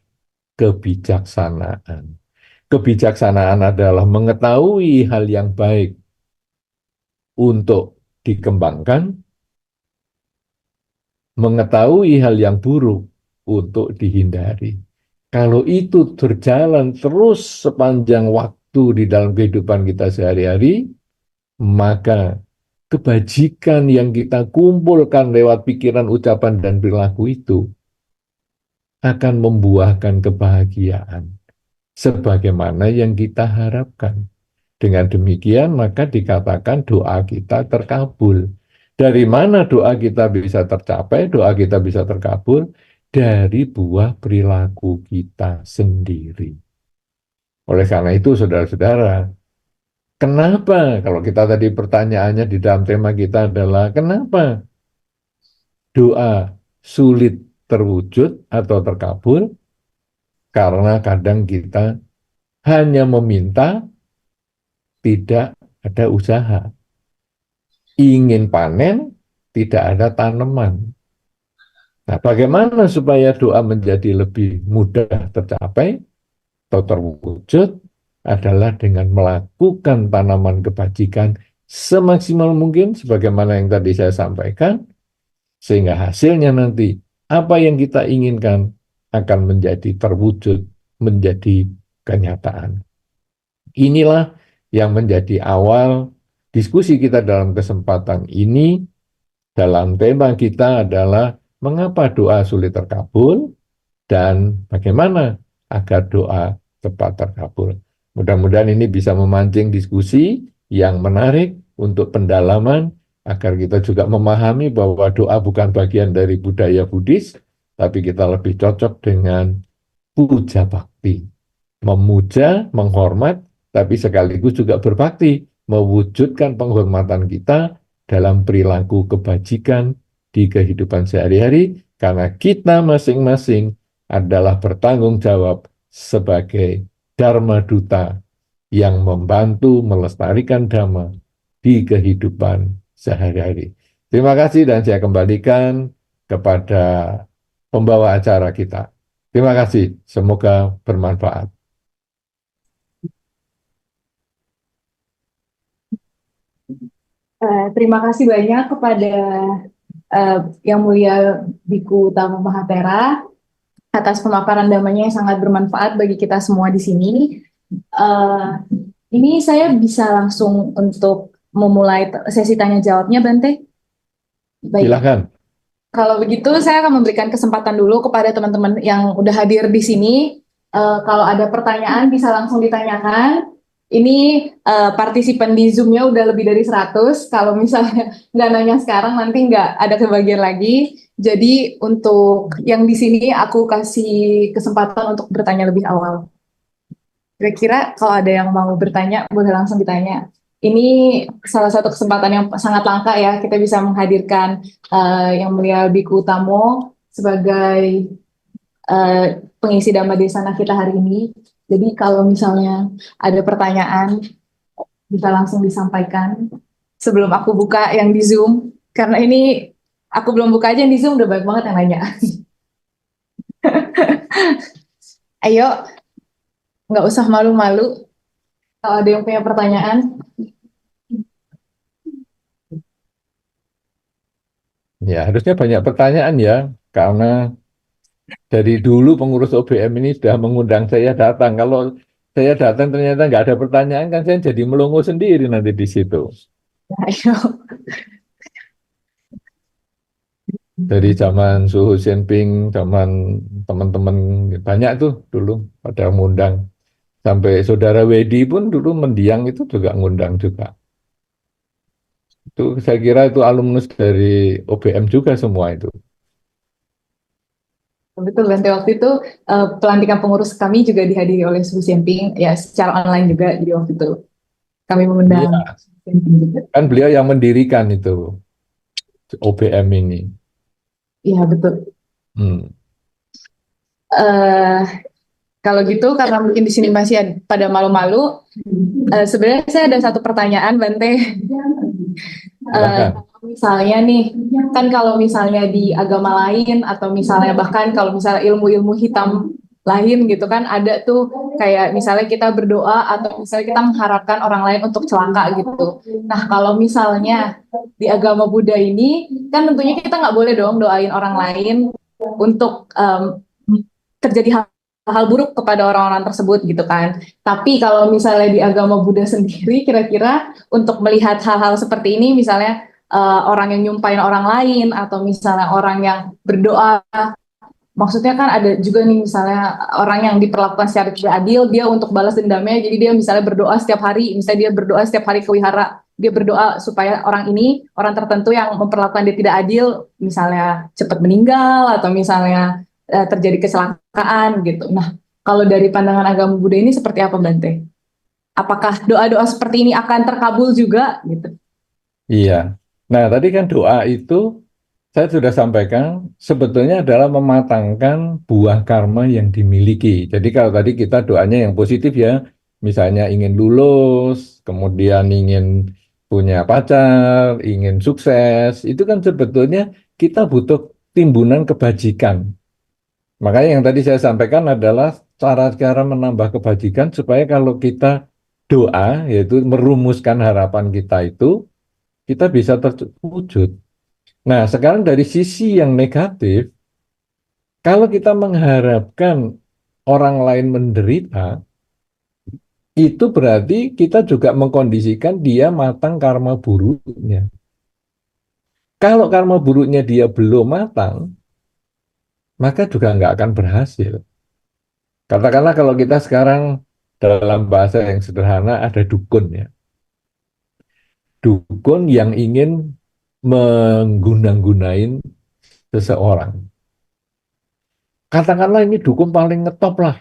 kebijaksanaan. Kebijaksanaan adalah mengetahui hal yang baik untuk dikembangkan, mengetahui hal yang buruk untuk dihindari. Kalau itu berjalan terus sepanjang waktu di dalam kehidupan kita sehari-hari, maka kebajikan yang kita kumpulkan lewat pikiran, ucapan, dan perilaku itu akan membuahkan kebahagiaan sebagaimana yang kita harapkan. Dengan demikian, maka dikatakan doa kita terkabul. Dari mana doa kita bisa tercapai, doa kita bisa terkabul? dari buah perilaku kita sendiri. Oleh karena itu, saudara-saudara, kenapa kalau kita tadi pertanyaannya di dalam tema kita adalah kenapa doa sulit terwujud atau terkabul? Karena kadang kita hanya meminta, tidak ada usaha. Ingin panen, tidak ada tanaman. Nah, bagaimana supaya doa menjadi lebih mudah tercapai atau terwujud adalah dengan melakukan tanaman kebajikan semaksimal mungkin, sebagaimana yang tadi saya sampaikan, sehingga hasilnya nanti apa yang kita inginkan akan menjadi terwujud, menjadi kenyataan. Inilah yang menjadi awal diskusi kita dalam kesempatan ini. Dalam tema kita adalah mengapa doa sulit terkabul dan bagaimana agar doa cepat terkabul. Mudah-mudahan ini bisa memancing diskusi yang menarik untuk pendalaman agar kita juga memahami bahwa doa bukan bagian dari budaya Buddhis, tapi kita lebih cocok dengan puja bakti. Memuja, menghormat, tapi sekaligus juga berbakti, mewujudkan penghormatan kita dalam perilaku kebajikan di kehidupan sehari-hari, karena kita masing-masing adalah bertanggung jawab sebagai Dharma Duta yang membantu melestarikan Dhamma di kehidupan sehari-hari. Terima kasih dan saya kembalikan kepada pembawa acara kita. Terima kasih, semoga bermanfaat. Terima kasih banyak kepada Yang Mulia Biku Utama Mahatera atas pemaparan damanya yang sangat bermanfaat bagi kita semua di sini. Ini saya bisa langsung untuk memulai sesi tanya jawabnya, Bante. Baik. Silakan. Kalau begitu, saya akan memberikan kesempatan dulu kepada teman-teman yang udah hadir di sini. Kalau ada pertanyaan bisa langsung ditanyakan. Ini partisipan di Zoom-nya udah lebih dari 100. Kalau misalnya nggak nanya sekarang, nanti nggak ada kebagian lagi. Jadi untuk yang di sini aku kasih kesempatan untuk bertanya lebih awal. Kira-kira kalau ada yang mau bertanya, boleh langsung ditanya. Ini salah satu kesempatan yang sangat langka ya, kita bisa menghadirkan Yang Mulia Biku Utamo sebagai pengisi Dhamma Desana kita hari ini. Jadi kalau misalnya ada pertanyaan, bisa langsung disampaikan sebelum aku buka yang di Zoom. Karena ini aku belum buka aja yang di Zoom, udah banyak banget yang nanya. Ayo, nggak usah malu-malu. Kalau ada yang punya pertanyaan. Ya, harusnya banyak pertanyaan ya, karena dari dulu pengurus OBM ini sudah mengundang saya datang. Kalau saya datang ternyata nggak ada pertanyaan, kan saya jadi melongo sendiri nanti di situ. Ayo. Dari zaman Suhu Xianping, zaman teman-teman banyak tuh dulu pada mengundang. Sampai saudara Wedi pun dulu mendiang itu juga ngundang juga. Itu saya kira itu alumnus dari OBM juga semua itu. Betul, Bante. Waktu itu pelantikan pengurus kami juga dihadiri oleh Su Xianping, ya secara online juga. Jadi waktu itu kami mengundang Iya, Su Xianping juga. kan beliau yang mendirikan itu OBM ini. Iya, betul. Hmm. Eh, Kalau gitu, karena mungkin di sini masih pada malu-malu, sebenarnya saya ada satu pertanyaan, Bante. Silakan. Misalnya nih, kan kalau misalnya di agama lain atau misalnya bahkan kalau misalnya ilmu-ilmu hitam lain gitu kan ada tuh kayak misalnya kita berdoa atau misalnya kita mengharapkan orang lain untuk celaka gitu. Nah kalau misalnya di agama Buddha ini kan tentunya kita nggak boleh dong doain orang lain untuk terjadi hal-hal buruk kepada orang-orang tersebut gitu kan. Tapi kalau misalnya di agama Buddha sendiri, kira-kira untuk melihat hal-hal seperti ini, misalnya orang yang nyumpahin orang lain, atau misalnya orang yang berdoa, maksudnya kan ada juga nih misalnya orang yang diperlakukan secara tidak adil, dia untuk balas dendamnya, jadi dia misalnya berdoa setiap hari, misalnya dia berdoa setiap hari ke wihara, dia berdoa supaya orang ini, orang tertentu yang memperlakukan dia tidak adil, misalnya cepat meninggal, atau misalnya terjadi kecelakaan gitu. Nah, kalau dari pandangan agama Buddha ini seperti apa, Bante? Apakah doa-doa seperti ini akan terkabul juga gitu? Iya. Nah, tadi kan doa itu saya sudah sampaikan sebetulnya adalah mematangkan buah karma yang dimiliki. Jadi kalau tadi kita doanya yang positif ya, misalnya ingin lulus, kemudian ingin punya pacar, ingin sukses, itu kan sebetulnya kita butuh timbunan kebajikan. Makanya yang tadi saya sampaikan adalah cara-cara menambah kebajikan supaya kalau kita doa, yaitu merumuskan harapan kita itu, kita bisa terwujud. Nah, sekarang dari sisi yang negatif, kalau kita mengharapkan orang lain menderita, itu berarti kita juga mengkondisikan dia matang karma buruknya. Kalau karma buruknya dia belum matang, maka juga nggak akan berhasil. Katakanlah kalau kita sekarang dalam bahasa yang sederhana ada dukun ya. Dukun yang ingin mengguna-gunain seseorang. Katakanlah ini dukun paling ngetop lah,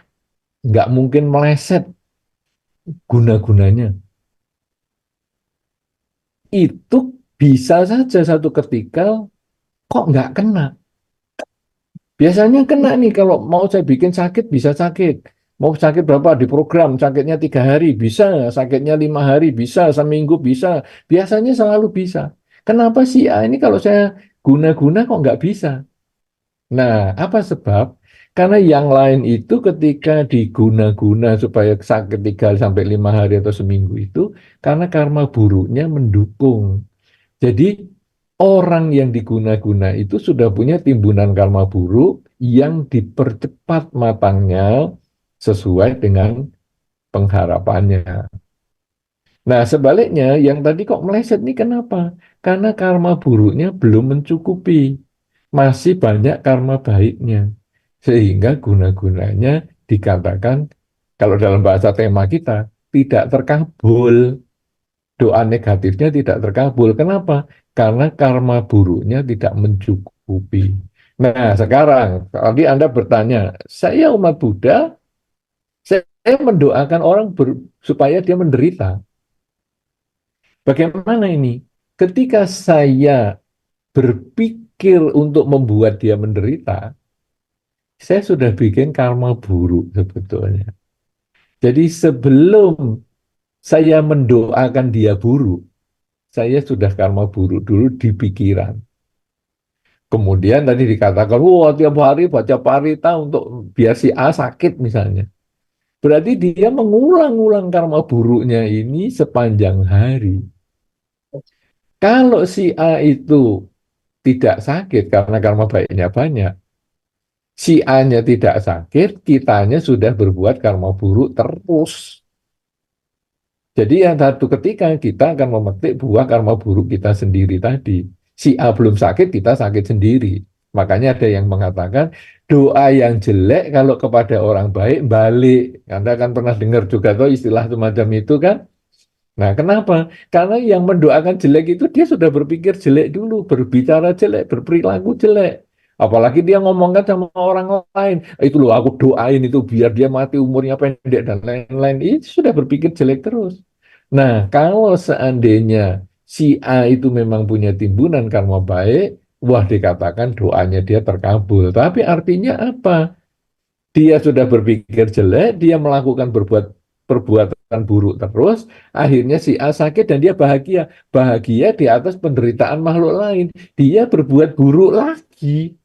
nggak mungkin meleset guna-gunanya. Itu bisa saja satu ketika kok nggak kena. Biasanya kena nih kalau mau saya bikin sakit bisa sakit. Mau sakit berapa di program, sakitnya 3 hari bisa, sakitnya 5 hari bisa, seminggu bisa. Biasanya selalu bisa. Kenapa sih ini kalau saya guna-guna kok nggak bisa? Nah, apa sebab? Karena yang lain itu ketika diguna-guna supaya sakit 3 sampai 5 hari atau seminggu itu, karena karma buruknya mendukung. Jadi orang yang diguna-guna itu sudah punya timbunan karma buruk yang dipercepat matangnya sesuai dengan pengharapannya. Nah, sebaliknya yang tadi kok meleset nih kenapa? Karena karma buruknya belum mencukupi. Masih banyak karma baiknya. Sehingga guna-gunanya dikatakan, kalau dalam bahasa tema kita, tidak terkabul. Doa negatifnya tidak terkabul. Kenapa? Karena karma buruknya tidak mencukupi. Nah, sekarang tadi Anda bertanya, saya umat Buddha, saya mendoakan orang supaya dia menderita. Bagaimana ini? Ketika saya berpikir untuk membuat dia menderita, saya sudah bikin karma buruk sebetulnya. Jadi sebelum saya mendoakan dia buruk, saya sudah karma buruk dulu di pikiran. Kemudian tadi dikatakan, wah tiap hari baca parita untuk biar si A sakit misalnya. Berarti dia mengulang-ulang karma buruknya ini sepanjang hari. Kalau si A itu tidak sakit karena karma baiknya banyak, si A-nya tidak sakit, kitanya sudah berbuat karma buruk terus. Jadi yang satu ketika kita akan memetik buah karma buruk kita sendiri tadi. Si A belum sakit, kita sakit sendiri. Makanya ada yang mengatakan doa yang jelek kalau kepada orang baik balik. Anda kan pernah dengar juga tuh istilah semacam itu kan? Nah, kenapa? Karena yang mendoakan jelek itu dia sudah berpikir jelek dulu, berbicara jelek, berperilaku jelek. Apalagi dia ngomongkan sama orang lain, itu loh aku doain itu biar dia mati umurnya pendek dan lain-lain. Itu sudah berpikir jelek terus. Nah, kalau seandainya si A itu memang punya timbunan karma baik, wah dikatakan doanya dia terkabul. Tapi artinya apa? Dia sudah berpikir jelek, dia melakukan perbuatan buruk terus, akhirnya si A sakit dan dia bahagia. Bahagia di atas penderitaan makhluk lain. Dia berbuat buruk lagi.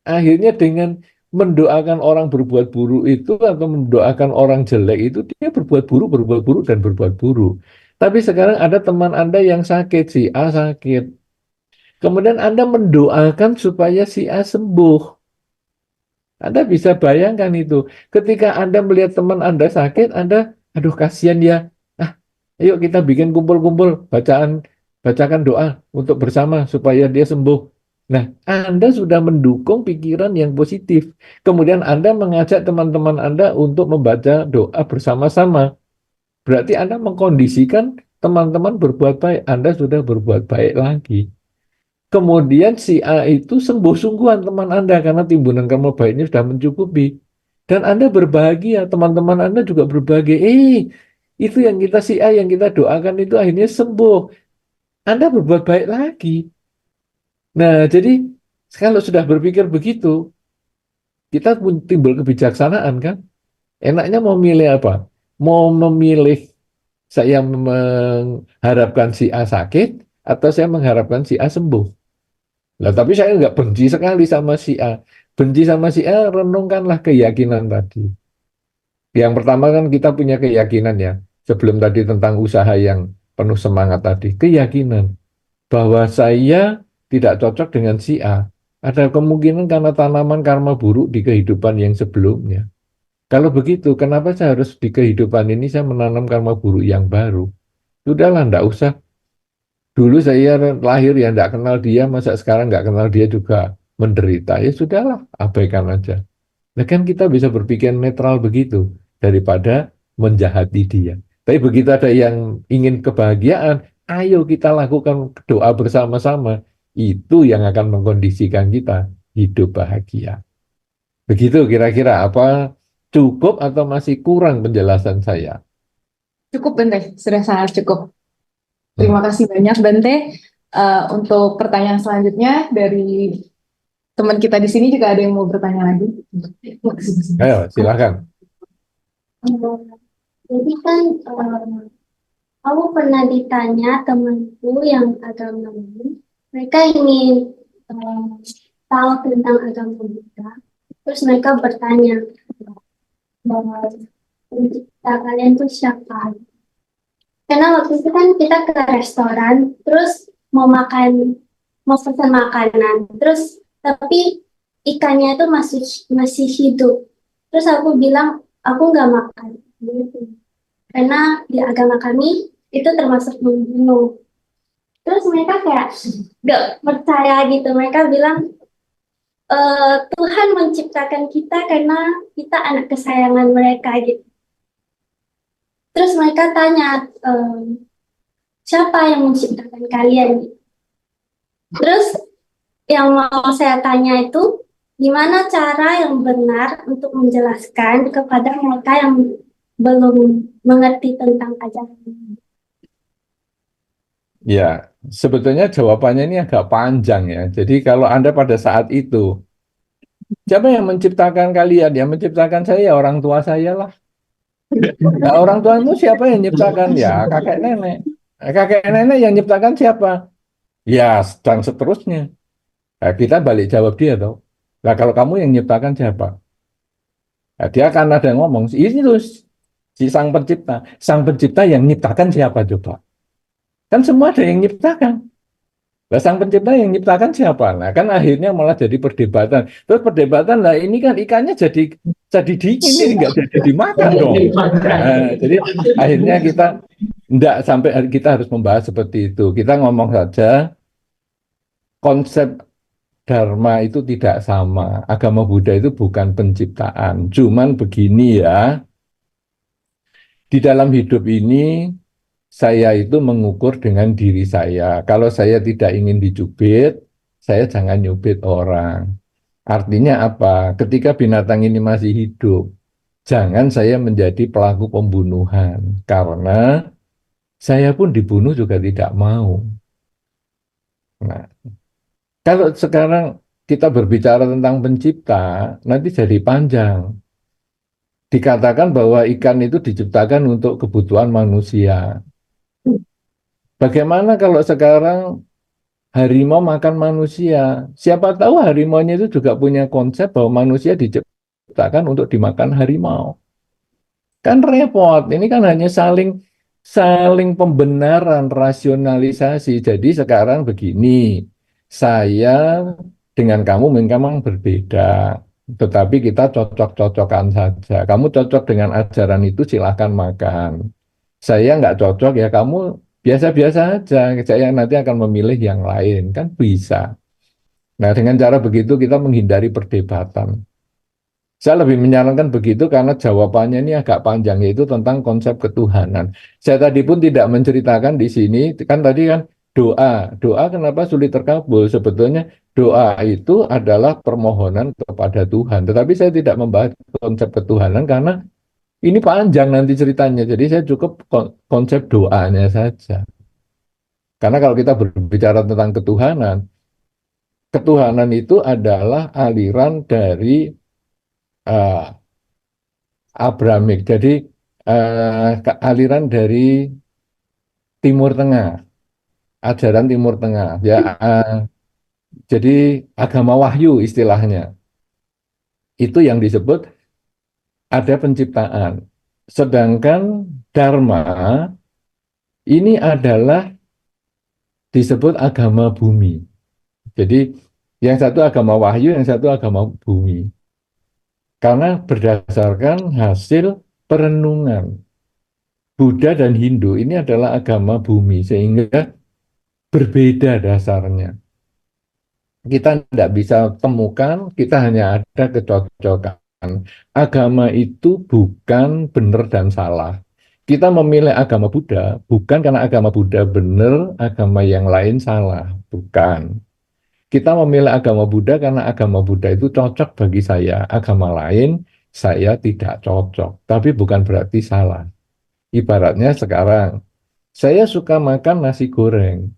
Akhirnya dengan mendoakan orang berbuat buruk itu atau mendoakan orang jelek itu, dia berbuat buruk, dan berbuat buruk. Tapi sekarang ada teman Anda yang sakit, si A sakit. Kemudian Anda mendoakan supaya si A sembuh. Anda bisa bayangkan itu. Ketika Anda melihat teman Anda sakit, Anda, aduh kasihan ya. Ah, ayo kita bikin kumpul-kumpul bacakan doa untuk bersama supaya dia sembuh. Nah, Anda sudah mendukung pikiran yang positif. Kemudian Anda mengajak teman-teman Anda untuk membaca doa bersama-sama. Berarti Anda mengkondisikan teman-teman berbuat baik. Anda sudah berbuat baik lagi. kemudian si A itu sembuh sungguhan teman Anda karena timbunan karma baiknya sudah mencukupi. Dan Anda berbahagia, teman-teman Anda juga berbahagia. Itu yang kita si A yang kita doakan itu akhirnya sembuh. Anda berbuat baik lagi. Nah, jadi kalau sudah berpikir begitu, kita pun timbul kebijaksanaan kan? Enaknya mau milih apa? Mau memilih saya mengharapkan si A sakit atau saya mengharapkan si A sembuh? Lah, tapi saya nggak benci sekali sama si A. Benci sama si A, renungkanlah keyakinan tadi. Yang pertama kan kita punya keyakinan ya, sebelum tadi tentang usaha yang penuh semangat tadi, keyakinan bahwa saya tidak cocok dengan si A. Ada kemungkinan karena tanaman karma buruk di kehidupan yang sebelumnya. Kalau begitu, kenapa saya harus di kehidupan ini saya menanam karma buruk yang baru? Sudahlah, enggak usah. Dulu saya lahir ya enggak kenal dia, masa sekarang enggak kenal dia juga menderita. Ya sudahlah, abaikan aja. Nah kan kita bisa berpikir netral begitu, daripada menjahati dia. Tapi begitu ada yang ingin kebahagiaan, ayo kita lakukan doa bersama-sama. Itu yang akan mengkondisikan kita hidup bahagia. Begitu kira-kira apa cukup atau masih kurang penjelasan saya? Cukup Bente, sudah sangat cukup. Hmm. Terima kasih banyak Bente. Untuk pertanyaan selanjutnya dari teman kita di sini juga ada yang mau bertanya lagi. Ayo silakan. Jadi kan aku pernah ditanya temanku yang agama ini, mereka ingin eh, tahu tentang agama Buddha. Terus mereka bertanya bahwa pencipta kalian tuh siapa? Karena waktu itu kan kita ke restoran, terus mau pesan makanan, terus tapi ikannya itu masih hidup. Terus aku bilang aku nggak makan, gitu. Karena di agama kami itu termasuk membunuh. Terus mereka kayak nggak percaya gitu. Mereka bilang Tuhan menciptakan kita karena kita anak kesayangan mereka gitu. Terus mereka tanya siapa yang menciptakan kalian? Terus yang mau saya tanya itu gimana cara yang benar untuk menjelaskan kepada mereka yang belum mengerti tentang ajaran ini. Ya, sebetulnya jawabannya ini agak panjang ya. Jadi kalau Anda pada saat itu, siapa yang menciptakan kalian? Yang menciptakan saya ya orang tua saya lah. Nah, orang tua itu siapa yang menciptakan? Ya, kakek nenek. Kakek nenek yang menciptakan siapa? Ya, dan seterusnya. Nah, kita balik jawab dia toh. Nah, kalau kamu yang menciptakan siapa? Nah, dia akan ada yang ngomong, ini tuh si sang pencipta. Sang pencipta yang menciptakan siapa coba? Kan semua ada yang menciptakan. Nah, sang pencipta yang menciptakan siapa? Nah, kan akhirnya malah jadi perdebatan. Terus perdebatan, lah ini kan ikannya jadi dingin, ini nggak jadi dimakan dong. Nah, jadi akhirnya kita enggak sampai kita harus membahas seperti itu. Kita ngomong saja konsep Dharma itu tidak sama. Agama Buddha itu bukan penciptaan. Cuman begini ya, di dalam hidup ini saya itu mengukur dengan diri saya. Kalau saya tidak ingin dicubit, saya jangan nyubit orang. Artinya apa? Ketika binatang ini masih hidup, jangan saya menjadi pelaku pembunuhan. Karena saya pun dibunuh juga tidak mau. Nah, kalau sekarang kita berbicara tentang pencipta, nanti jadi panjang. Dikatakan bahwa ikan itu diciptakan untuk kebutuhan manusia. Bagaimana kalau sekarang harimau makan manusia? Siapa tahu harimaunya itu juga punya konsep bahwa manusia diciptakan untuk dimakan harimau. Kan repot. Ini kan hanya saling saling pembenaran, rasionalisasi. Jadi sekarang begini, saya dengan kamu memang berbeda, tetapi kita cocok-cocokan saja. Kamu cocok dengan ajaran itu silahkan makan. Saya nggak cocok ya kamu biasa-biasa aja. Saya nanti akan memilih yang lain, kan bisa. Nah dengan cara begitu kita menghindari perdebatan. Saya lebih menyarankan begitu karena jawabannya ini agak panjang, yaitu tentang konsep ketuhanan. Saya tadi pun tidak menceritakan di sini, kan tadi kan doa kenapa sulit terkabul? Sebetulnya doa itu adalah permohonan kepada Tuhan. Tetapi saya tidak membahas konsep ketuhanan karena ini panjang nanti ceritanya. Jadi saya cukup konsep doanya saja. Karena kalau kita berbicara tentang ketuhanan, ketuhanan itu adalah aliran dari eh, Abrahamic. Jadi aliran dari Timur Tengah, ajaran Timur Tengah. Ya, jadi agama wahyu istilahnya. Itu yang disebut ada penciptaan. Sedangkan Dharma ini adalah disebut agama bumi. Jadi yang satu agama wahyu, yang satu agama bumi. Karena berdasarkan hasil perenungan. Buddha dan Hindu ini adalah agama bumi, sehingga berbeda dasarnya. Kita tidak bisa temukan, kita hanya ada kecocokan. Agama itu bukan benar dan salah. Kita memilih agama Buddha bukan karena agama Buddha benar, agama yang lain salah. Bukan. Kita memilih agama Buddha karena agama Buddha itu cocok bagi saya. Agama lain saya tidak cocok. Tapi bukan berarti salah. Ibaratnya sekarang, saya suka makan nasi goreng.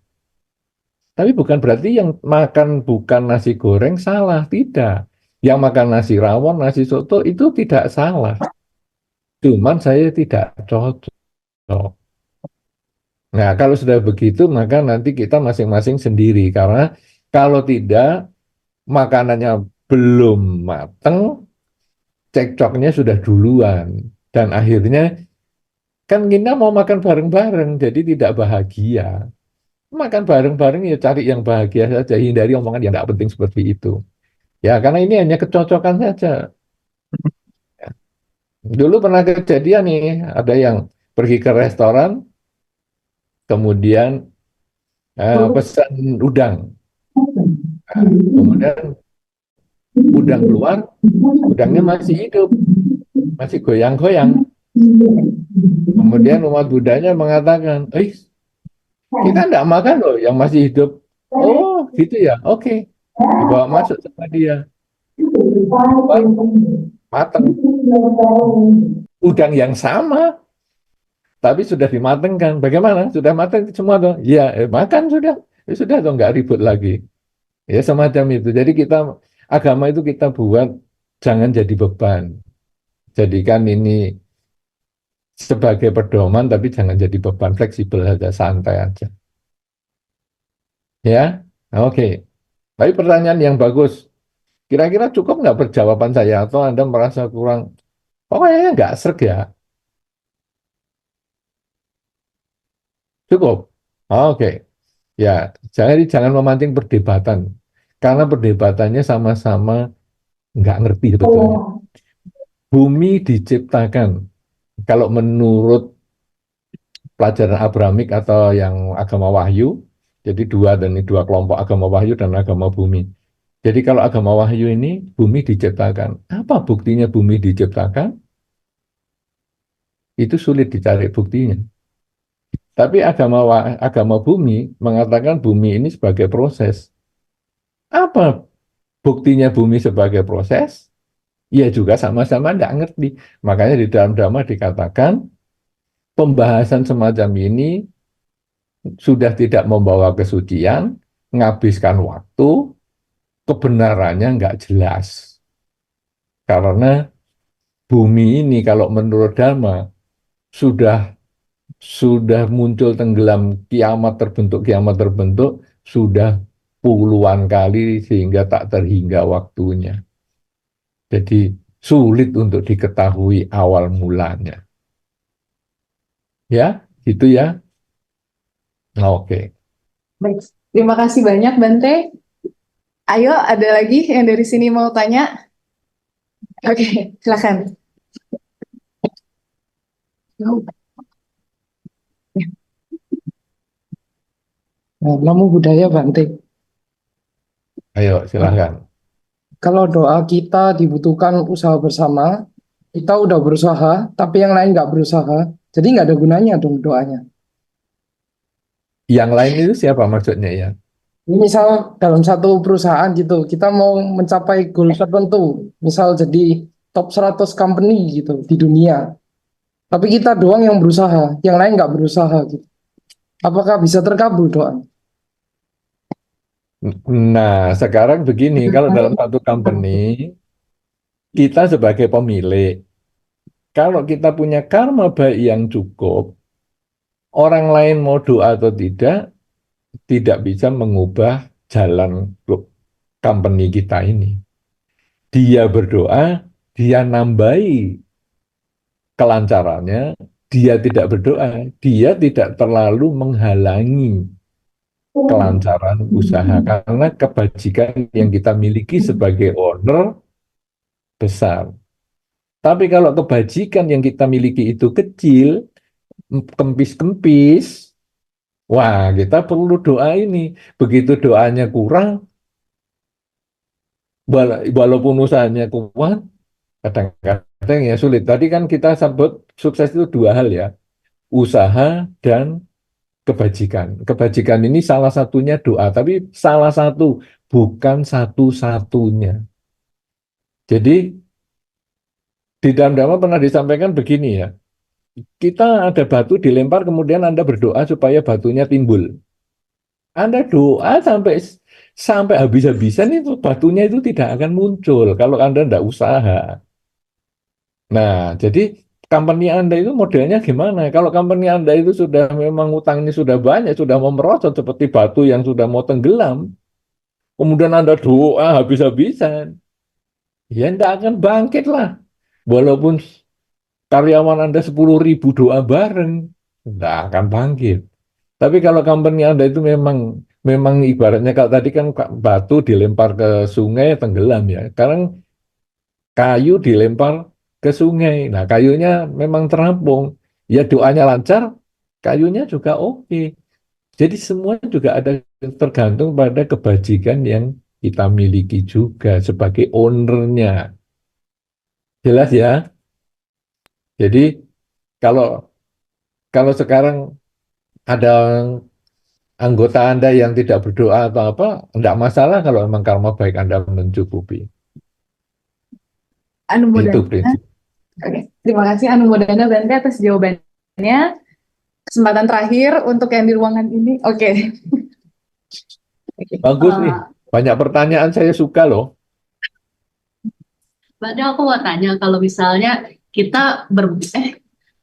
Tapi bukan berarti yang makan bukan nasi goreng salah. Tidak. Yang makan nasi rawon, nasi soto itu tidak salah. Cuman saya tidak cocok. Nah, kalau sudah begitu, maka nanti kita masing-masing sendiri. Karena kalau tidak, makanannya belum mateng, cekcoknya sudah duluan. Dan akhirnya, kan kita mau makan bareng-bareng, jadi tidak bahagia. Makan bareng-bareng ya cari yang bahagia saja, hindari omongan yang tidak penting seperti itu. Ya, karena ini hanya kecocokan saja. Dulu pernah kejadian nih, ada yang pergi ke restoran, kemudian pesan udang. Nah, kemudian udang keluar, udangnya masih hidup, masih goyang-goyang. Kemudian umat Buddhanya mengatakan, kita tidak makan loh yang masih hidup. Oh, gitu ya, oke. Dibawa masuk sama dia. Mateng. Udang yang sama, tapi sudah dimatengkan. Bagaimana? Sudah matang semua dong? Ya, makan sudah. Ya, sudah dong, nggak ribut lagi. Ya, semacam itu. Jadi agama itu kita buat jangan jadi beban. Jadikan ini sebagai pedoman, tapi jangan jadi beban, fleksibel saja, santai aja. Ya, oke. Tapi pertanyaan yang bagus. Kira-kira cukup nggak perjawaban saya? Atau Anda merasa kurang? Oh, kayaknya nggak sreg ya. Cukup. Oke. Ya, jangan memancing perdebatan. Karena perdebatannya sama-sama nggak ngerti sebetulnya. Bumi diciptakan. Kalau menurut pelajaran Abrahamic atau yang agama Wahyu, jadi dua kelompok agama Wahyu dan agama Bumi. Jadi kalau agama Wahyu ini bumi diciptakan. Apa buktinya bumi diciptakan? Itu sulit dicari buktinya. Tapi agama Bumi mengatakan bumi ini sebagai proses. Apa buktinya bumi sebagai proses? Ya juga sama-sama tidak ngerti. Makanya di dalam Dhamma dikatakan pembahasan semacam ini sudah tidak membawa kesucian, menghabiskan waktu, kebenarannya nggak jelas. Karena bumi ini kalau menurut Dhamma sudah muncul tenggelam kiamat terbentuk sudah puluhan kali sehingga tak terhingga waktunya. Jadi sulit untuk diketahui awal mulanya. Ya, gitu ya. Oke. Baik, terima kasih banyak Bante. Ayo, ada lagi yang dari sini mau tanya? Oke, silakan. Namo Buddhaya Bante. Ayo, silakan. Kalau doa kita dibutuhkan usaha bersama, kita udah berusaha, tapi yang lain nggak berusaha, jadi nggak ada gunanya dong doanya. Yang lain itu siapa maksudnya ya? Ini misal dalam satu perusahaan gitu, kita mau mencapai goal tertentu, misal jadi top 100 company gitu di dunia. Tapi kita doang yang berusaha, yang lain nggak berusaha gitu. Apakah bisa terkabul doa? Nah, sekarang begini, kalau dalam satu company, kita sebagai pemilik, kalau kita punya karma baik yang cukup, orang lain mau doa atau tidak bisa mengubah jalan company kita ini. Dia berdoa, dia nambahi kelancarannya, dia tidak berdoa, dia tidak terlalu menghalangi kelancaran usaha karena kebajikan yang kita miliki sebagai owner besar. Tapi kalau kebajikan yang kita miliki itu kecil, kempis-kempis, wah kita perlu doa ini. Begitu doanya kurang, walaupun usahanya kuat, kadang-kadang ya sulit. Tadi kan kita sebut sukses itu dua hal ya, usaha dan kebajikan. Kebajikan ini salah satunya doa, tapi salah satu, bukan satu-satunya. Jadi di dalam Dhamma pernah disampaikan begini ya, kita ada batu dilempar kemudian Anda berdoa supaya batunya timbul. Anda doa sampai sampai habis-habisan itu batunya itu tidak akan muncul kalau Anda tidak usaha. Nah, jadi company Anda itu modelnya gimana? Kalau company Anda itu sudah memang utangnya sudah banyak, sudah mau merosot seperti batu yang sudah mau tenggelam, kemudian Anda doa habis-habisan, ya tidak akan bangkit lah. Walaupun karyawan Anda 10.000 doa bareng, tidak akan bangkit. Tapi kalau company Anda itu memang memang ibaratnya kalau tadi kan batu dilempar ke sungai tenggelam ya. Sekarang kayu dilempar ke sungai. Nah, kayunya memang terampung. Ya doanya lancar, kayunya juga oke. Jadi semua juga ada tergantung pada kebajikan yang kita miliki juga sebagai ownernya. Jelas ya? Jadi kalau kalau sekarang ada anggota Anda yang tidak berdoa atau apa, enggak masalah kalau memang karma baik Anda mencukupi. Anu Itu Modana. prinsip. Oke, terima kasih Anu Modana berarti atas jawabannya. Kesempatan terakhir untuk yang di ruangan ini. Oke. Oke. Bagus nih. Banyak pertanyaan saya suka loh. Padahal aku mau tanya kalau misalnya kita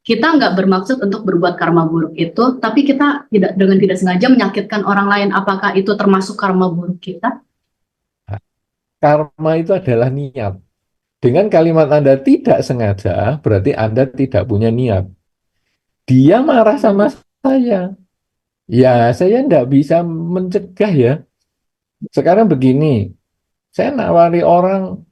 kita nggak bermaksud untuk berbuat karma buruk itu, tapi kita dengan tidak sengaja menyakitkan orang lain, apakah itu termasuk karma buruk kita? Karma itu adalah niat. Dengan kalimat Anda tidak sengaja, berarti Anda tidak punya niat. Dia marah sama saya. Ya, saya enggak bisa mencegah ya. Sekarang begini, saya nawari orang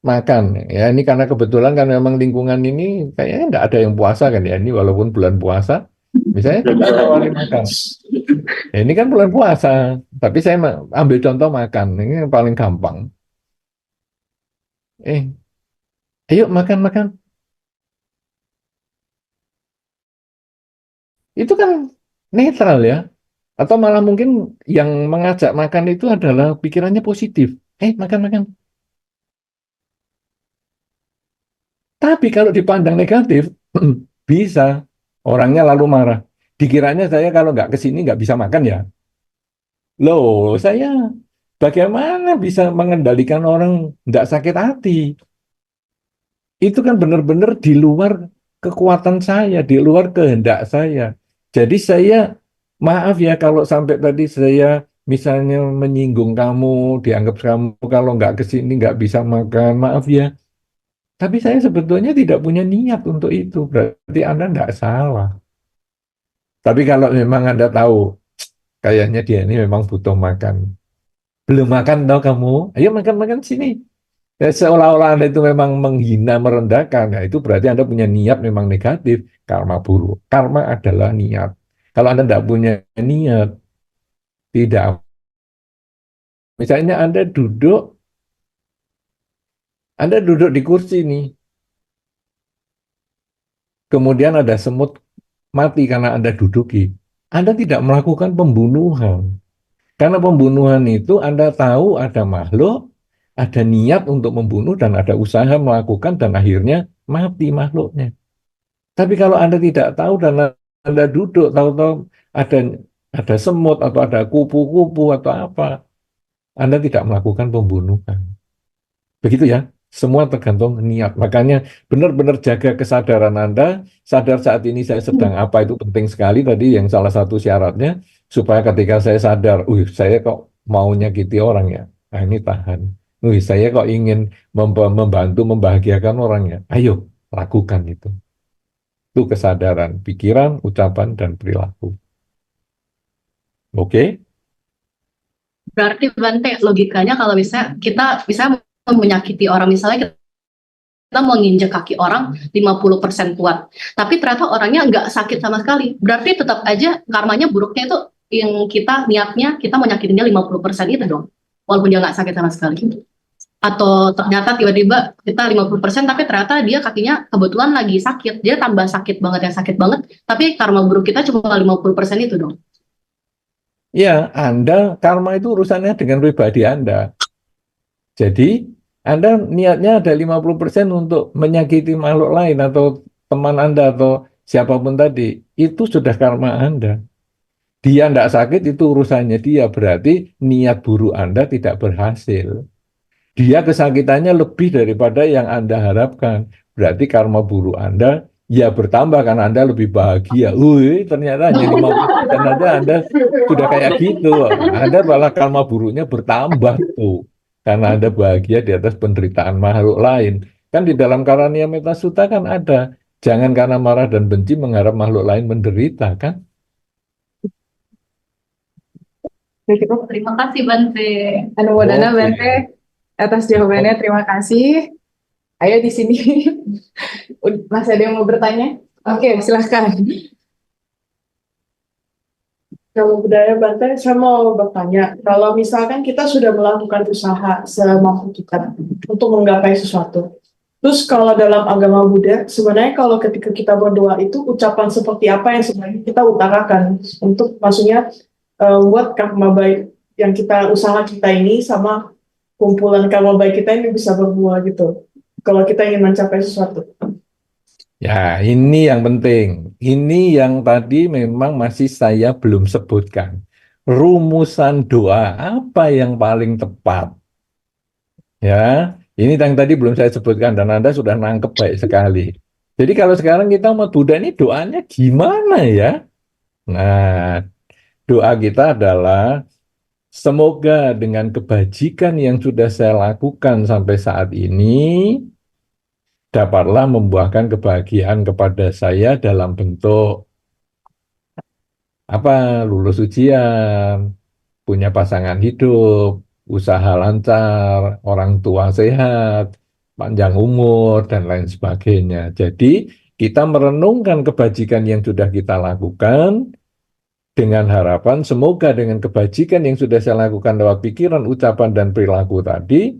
makan. Ya, ini karena kebetulan kan memang lingkungan ini kayaknya enggak ada yang puasa kan ya. Ini walaupun bulan puasa, misalnya kita nawari makan. Ya, ini kan bulan puasa, tapi saya ambil contoh makan. Ini yang paling gampang. Eh, ayo makan-makan. Itu kan netral ya. Atau malah mungkin yang mengajak makan itu adalah pikirannya positif. Makan-makan. Tapi kalau dipandang negatif, bisa. Orangnya lalu marah. Dikiranya saya kalau nggak ke sini nggak bisa makan ya. Loh, saya bagaimana bisa mengendalikan orang nggak sakit hati? Itu kan benar-benar di luar kekuatan saya, di luar kehendak saya. Jadi saya, maaf ya kalau sampai tadi saya misalnya menyinggung kamu, dianggap kamu kalau nggak ke sini nggak bisa makan, maaf ya. Tapi saya sebetulnya tidak punya niat untuk itu, berarti Anda nggak salah. Tapi kalau memang Anda tahu, kayaknya dia ini memang butuh makan. Belum makan tahu kamu, ayo makan-makan sini. Ya, seolah-olah Anda itu memang menghina, merendahkan. Nah, itu berarti Anda punya niat memang negatif, karma buruk. Karma adalah niat. Kalau Anda tidak punya niat, tidak. Misalnya Anda duduk di kursi nih, kemudian ada semut mati karena Anda duduki. Anda tidak melakukan pembunuhan. Karena pembunuhan itu Anda tahu ada makhluk, ada niat untuk membunuh dan ada usaha melakukan dan akhirnya mati makhluknya. Tapi kalau Anda tidak tahu dan Anda duduk tahu-tahu ada semut atau ada kupu-kupu atau apa, Anda tidak melakukan pembunuhan. Begitu ya. Semua tergantung niat. Makanya benar-benar jaga kesadaran Anda. Sadar saat ini saya sedang apa itu penting sekali tadi yang salah satu syaratnya supaya ketika saya sadar, saya kok mau nyakiti orang ya. Nah, ini tahan. Saya kok ingin membantu membahagiakan orang ya. Ayo lakukan itu. Itu kesadaran pikiran, ucapan dan perilaku. Oke? Berarti Bante, logikanya kalau bisa kita bisa menyakiti orang, misalnya kita mau nginjek kaki orang 50% kuat, tapi ternyata orangnya nggak sakit sama sekali, berarti tetap aja karmanya buruknya itu yang kita niatnya kita mau nyakitin dia 50% itu dong, walaupun dia nggak sakit sama sekali. Atau ternyata tiba-tiba kita 50% tapi ternyata dia kakinya kebetulan lagi sakit, dia tambah sakit banget yang sakit banget, tapi karma buruk kita cuma 50% itu dong. Ya, karma itu urusannya dengan pribadi Anda. Jadi, Anda niatnya ada 50% untuk menyakiti makhluk lain atau teman Anda atau siapapun tadi. Itu sudah karma Anda. Dia tidak sakit, itu urusannya dia. Berarti niat buruk Anda tidak berhasil. Dia kesakitannya lebih daripada yang Anda harapkan. Berarti karma buruk Anda ya bertambah karena Anda lebih bahagia. Ternyata hanya 50% aja Anda sudah kayak gitu. Anda malah karma buruknya bertambah tuh. Karena Anda bahagia di atas penderitaan makhluk lain. Kan di dalam Karania Metta Sutta kan ada. Jangan karena marah dan benci mengharap makhluk lain menderita, kan? Terima kasih Bante. Anumodana Oke. Bante atas jawabannya, terima kasih. Ayo di sini. Masih ada yang mau bertanya? Oke, silahkan. Kalau budaya Banten, saya mau bertanya, kalau misalkan kita sudah melakukan usaha semampu kita untuk menggapai sesuatu, terus kalau dalam agama Buddha, sebenarnya kalau ketika kita berdoa itu ucapan seperti apa yang sebenarnya kita utarakan untuk maksudnya buat karma baik yang usaha kita ini sama kumpulan karma baik kita ini bisa berbuah gitu. Kalau kita ingin mencapai sesuatu. Ya, ini yang penting. Ini yang tadi memang masih saya belum sebutkan. Rumusan doa apa yang paling tepat? Ya, ini yang tadi belum saya sebutkan dan Anda sudah nangkep baik sekali. Jadi kalau sekarang kita umat Buddha ini doanya gimana ya? Nah, doa kita adalah semoga dengan kebajikan yang sudah saya lakukan sampai saat ini dapatlah membuahkan kebahagiaan kepada saya dalam bentuk lulus ujian, punya pasangan hidup, usaha lancar, orang tua sehat, panjang umur, dan lain sebagainya. Jadi, kita merenungkan kebajikan yang sudah kita lakukan dengan harapan semoga dengan kebajikan yang sudah saya lakukan lewat pikiran, ucapan, dan perilaku tadi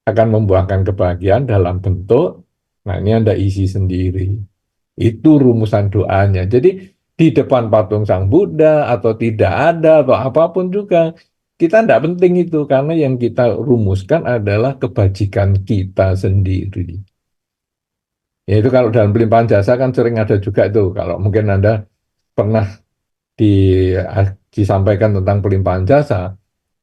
akan membuahkan kebahagiaan dalam bentuk, nah ini Anda isi sendiri. Itu rumusan doanya. Jadi di depan patung Sang Buddha atau tidak ada atau apapun juga, kita tidak penting itu karena yang kita rumuskan adalah kebajikan kita sendiri. Yaitu kalau dalam pelimpahan jasa kan sering ada juga itu. Kalau mungkin Anda pernah disampaikan tentang pelimpahan jasa,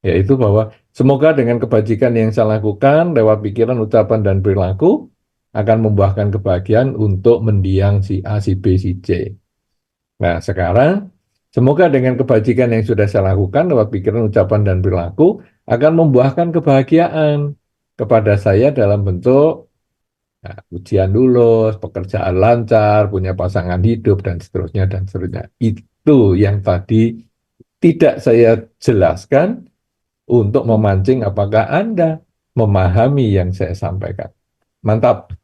yaitu bahwa semoga dengan kebajikan yang saya lakukan lewat pikiran, ucapan, dan perilaku akan membuahkan kebahagiaan untuk mendiang si A, si B, si C. Nah, sekarang semoga dengan kebajikan yang sudah saya lakukan lewat pikiran, ucapan, dan perilaku akan membuahkan kebahagiaan kepada saya dalam bentuk ujian lulus, pekerjaan lancar, punya pasangan hidup, dan seterusnya, dan seterusnya. Itu yang tadi tidak saya jelaskan untuk memancing apakah Anda memahami yang saya sampaikan. Mantap.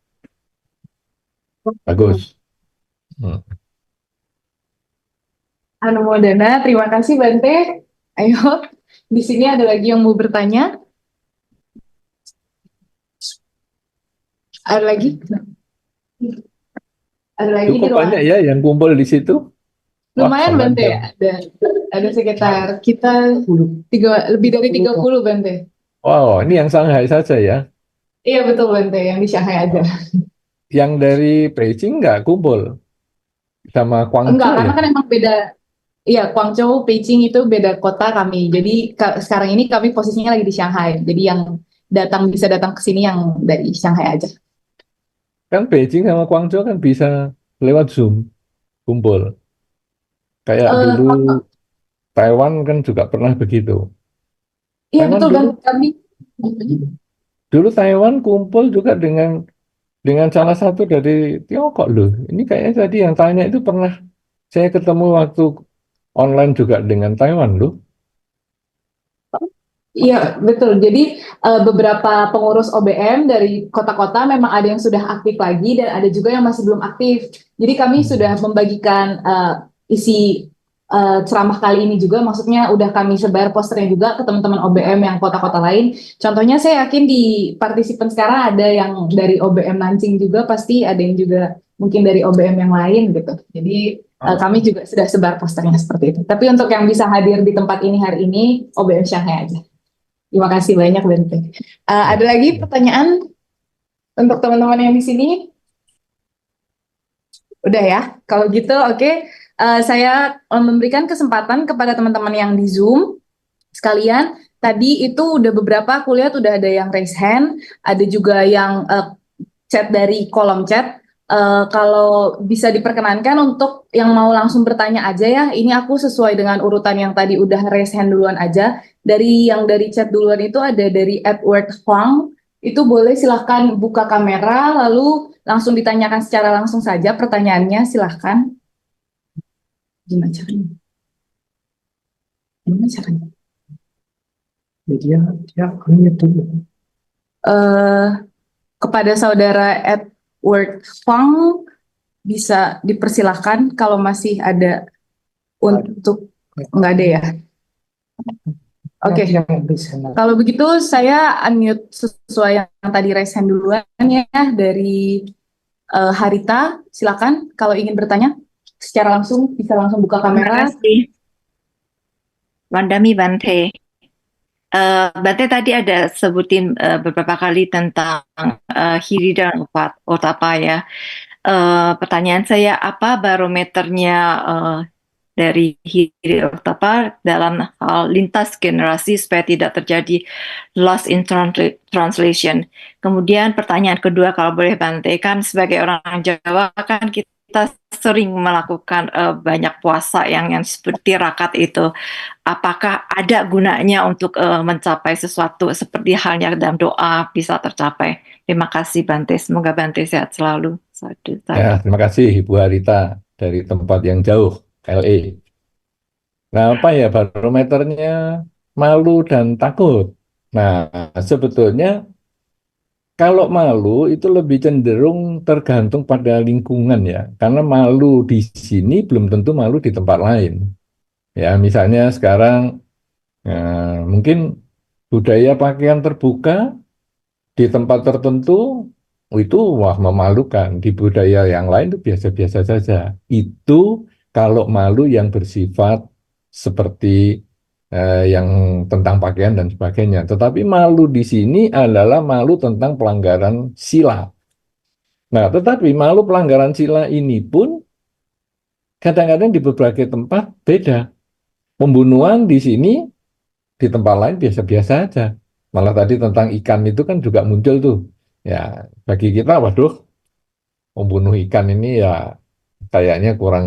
Bagus. Anumodana, terima kasih Bante. Ayo, di sini ada lagi yang mau bertanya? Ada lagi? Ada lagi di Cukup banyak ruangan. ya yang kumpul di situ. Wah, Lumayan sama Bante aja. ya, ada sekitar kita lebih dari 30 Bante. Wow, ini yang Shanghai saja ya. Iya betul Bante, yang di Shanghai aja. Yang dari Beijing nggak kumpul sama Enggak, Guangzhou karena ya? kan emang beda. Iya, Guangzhou, Beijing itu beda kota kami. Jadi sekarang ini kami posisinya lagi di Shanghai. Jadi yang bisa datang ke sini yang dari Shanghai aja. Kan Beijing sama Guangzhou kan bisa lewat Zoom kumpul. Kayak Eh, dulu Taiwan kan juga pernah begitu. iya Taiwan betul dulu Bante, kami. dulu Taiwan kumpul juga dengan salah satu dari Tiongkok loh. Ini kayaknya tadi yang tanya itu pernah saya ketemu waktu online juga dengan Taiwan loh. Iya, betul. Jadi beberapa pengurus OBM dari kota-kota memang ada yang sudah aktif lagi dan ada juga yang masih belum aktif. Jadi kami sudah membagikan isi ceramah kali ini juga, maksudnya udah kami sebar posternya juga ke teman-teman OBM yang kota-kota lain. Contohnya saya yakin di partisipan sekarang ada yang dari OBM Lansing juga, pasti ada yang juga mungkin dari OBM yang lain gitu. Jadi kami juga sudah sebar posternya seperti itu. Tapi untuk yang bisa hadir di tempat ini hari ini, OBM Shanghai aja. Terima kasih banyak, Bente. Ya. Ada lagi pertanyaan untuk teman-teman yang di sini? Udah ya? Kalau gitu, oke. Saya memberikan kesempatan kepada teman-teman yang di Zoom sekalian. Tadi itu udah beberapa aku lihat udah ada yang raise hand, ada juga yang chat dari kolom chat. Kalau bisa diperkenankan untuk yang mau langsung bertanya aja ya. Ini aku sesuai dengan urutan yang tadi udah raise hand duluan aja. Dari chat duluan itu ada dari Edward Huang. Itu boleh silahkan buka kamera lalu langsung ditanyakan secara langsung saja pertanyaannya silahkan. Gimana caranya? Gimana caranya? Dia dia unmute dulu. Eh, kepada saudara Edward Huang bisa dipersilahkan kalau masih ada untuk nggak ada ya. Oke. Nanti yang bisa. Kalau begitu saya unmute sesuai yang tadi raise hand duluan ya dari Harita. Silakan kalau ingin bertanya secara langsung bisa langsung buka Terima kamera. kasih. Wandami Bante. Bante tadi ada sebutin beberapa kali tentang Hiri dan Otapa ya. Pertanyaan saya, apa barometernya dari Hiri Otapa dalam hal lintas generasi supaya tidak terjadi lost in translation. Kemudian pertanyaan kedua, kalau boleh Bante, kan sebagai orang Jawa kan kita sering melakukan banyak puasa yang seperti rakat itu. Apakah ada gunanya untuk mencapai sesuatu seperti halnya dalam doa bisa tercapai? Terima kasih Bante, semoga Bante sehat selalu. Sadu, Ya, sadu. terima kasih Ibu Harita dari tempat yang jauh, LA. Nah, apa ya barometernya malu dan takut. Nah, sebetulnya kalau malu itu lebih cenderung tergantung pada lingkungan ya. Karena malu di sini belum tentu malu di tempat lain. Ya, misalnya sekarang mungkin budaya pakaian terbuka di tempat tertentu itu wah memalukan. Di budaya yang lain itu biasa-biasa saja. Itu kalau malu yang bersifat seperti yang tentang pakaian dan sebagainya. Tetapi malu di sini adalah malu tentang pelanggaran sila. Nah, tetapi malu pelanggaran sila ini pun kadang-kadang di berbagai tempat beda. Pembunuhan di sini di tempat lain biasa-biasa aja. Malah tadi tentang ikan itu kan juga muncul tuh. Ya, bagi kita, waduh, membunuh ikan ini ya kayaknya kurang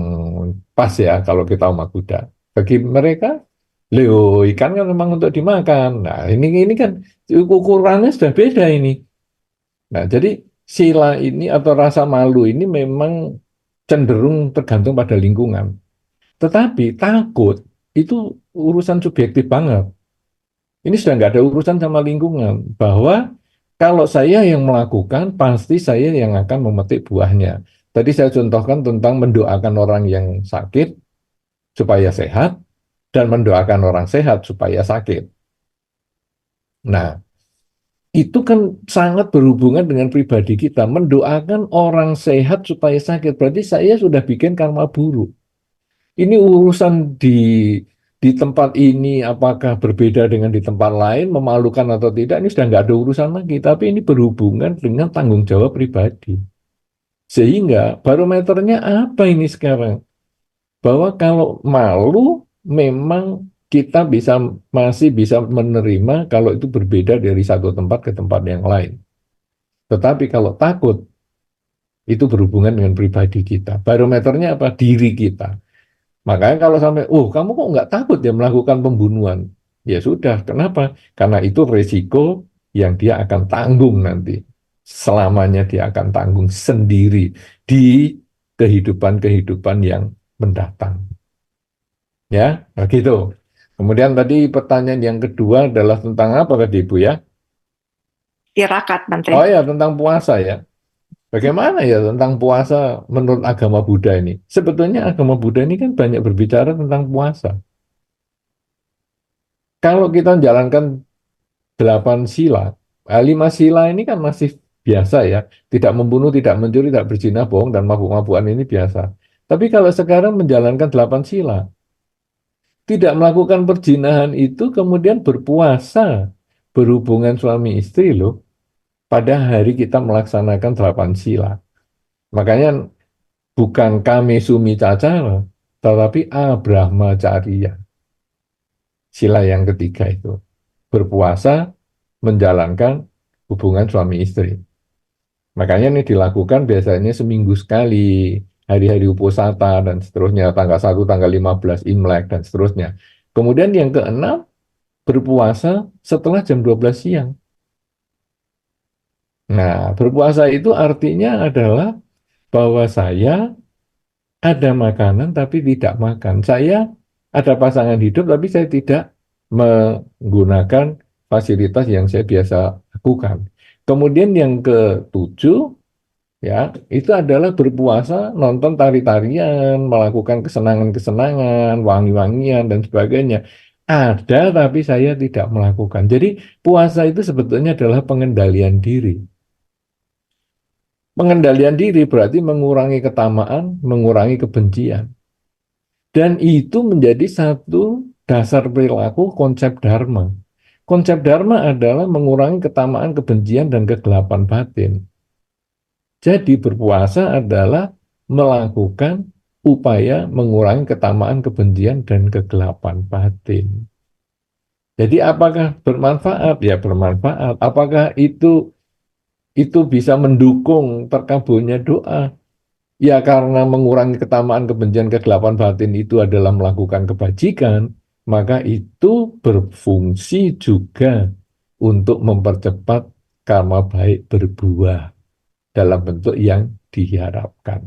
pas ya kalau kita umat Buddha. Bagi mereka, Leo, ikan kan memang untuk dimakan. Nah, ini kan ukurannya sudah beda ini. Nah, jadi sila ini atau rasa malu ini memang cenderung tergantung pada lingkungan. Tetapi takut itu urusan subjektif banget. Ini sudah nggak ada urusan sama lingkungan. Bahwa kalau saya yang melakukan, pasti saya yang akan memetik buahnya. Tadi saya contohkan tentang mendoakan orang yang sakit supaya sehat, dan mendoakan orang sehat supaya sakit. Nah, itu kan sangat berhubungan dengan pribadi kita. Mendoakan orang sehat supaya sakit, berarti saya sudah bikin karma buruk. Ini urusan di tempat ini apakah berbeda dengan di tempat lain, memalukan atau tidak, ini sudah nggak ada urusan lagi. Tapi ini berhubungan dengan tanggung jawab pribadi. Sehingga barometernya apa ini sekarang? Bahwa kalau malu memang kita masih bisa menerima kalau itu berbeda dari satu tempat ke tempat yang lain. Tetapi kalau takut, itu berhubungan dengan pribadi kita. Barometernya apa? Diri kita. Makanya kalau sampai, oh kamu kok nggak takut ya melakukan pembunuhan? Ya sudah, kenapa? Karena itu resiko yang dia akan tanggung nanti. Selamanya dia akan tanggung sendiri di kehidupan-kehidupan yang mendatang. Ya, nah gitu. Kemudian tadi pertanyaan yang kedua adalah tentang apa tadi Ibu ya? Tirakat, Bante. Oh ya, tentang puasa ya. Bagaimana ya tentang puasa menurut agama Buddha ini? Sebetulnya agama Buddha ini kan banyak berbicara tentang puasa. Kalau kita jalankan 8 sila, 5 sila ini kan masih biasa ya. Tidak membunuh, tidak mencuri, tidak berzina, bohong, dan mabuk-mabukan ini biasa. Tapi kalau sekarang menjalankan 8 sila, tidak melakukan perzinahan itu kemudian berpuasa, berhubungan suami istri loh, pada hari kita melaksanakan 8 sila. Makanya bukan kami sumi cacara, tetapi abrahmacariya. Sila yang ketiga itu. Berpuasa, menjalankan hubungan suami istri. Makanya ini dilakukan biasanya seminggu sekali, hari-hari uposata dan seterusnya, tanggal 1, tanggal 15, Imlek dan seterusnya. Kemudian yang keenam, berpuasa setelah jam 12 siang. Nah, berpuasa itu artinya adalah bahwa saya ada makanan tapi tidak makan. Saya ada pasangan hidup tapi saya tidak menggunakan fasilitas yang saya biasa lakukan. Kemudian yang ketujuh ya, itu adalah berpuasa, nonton tari-tarian, melakukan kesenangan-kesenangan, wangi-wangian dan sebagainya. Ada tapi saya tidak melakukan. Jadi puasa itu sebetulnya adalah pengendalian diri. Pengendalian diri berarti mengurangi ketamaan, mengurangi kebencian. Dan itu menjadi satu dasar perilaku konsep dharma. Konsep dharma adalah mengurangi ketamaan, kebencian, dan kegelapan batin. Jadi berpuasa adalah melakukan upaya mengurangi ketamaan, kebencian, dan kegelapan batin. Jadi apakah bermanfaat? Ya bermanfaat. Apakah itu bisa mendukung terkabulnya doa? Ya karena mengurangi ketamaan, kebencian, kegelapan batin itu adalah melakukan kebajikan, maka itu berfungsi juga untuk mempercepat karma baik berbuah dalam bentuk yang diharapkan.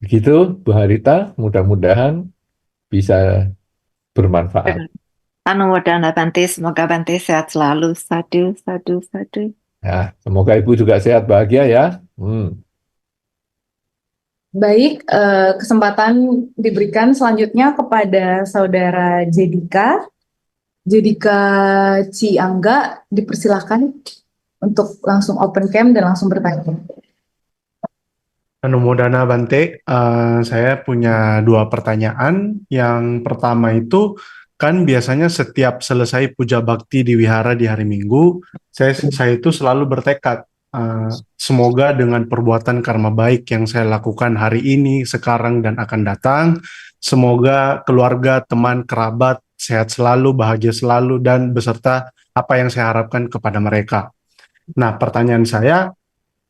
Begitu, Bu Harita, mudah-mudahan bisa bermanfaat. Anumodana Bante, semoga Bante sehat selalu. Sadu, sadu, sadu. Ya, semoga Ibu juga sehat bahagia ya. Baik, kesempatan diberikan selanjutnya kepada Saudara Jedika. Jedika Ciangga, dipersilahkan untuk langsung open cam dan langsung bertanya. Anumodana Bante, saya punya 2 pertanyaan. Yang pertama itu, kan biasanya setiap selesai puja bakti di wihara di hari Minggu, saya itu selalu bertekad, semoga dengan perbuatan karma baik yang saya lakukan hari ini, sekarang, dan akan datang, semoga keluarga, teman, kerabat sehat selalu, bahagia selalu, dan beserta apa yang saya harapkan kepada mereka. Nah, pertanyaan saya,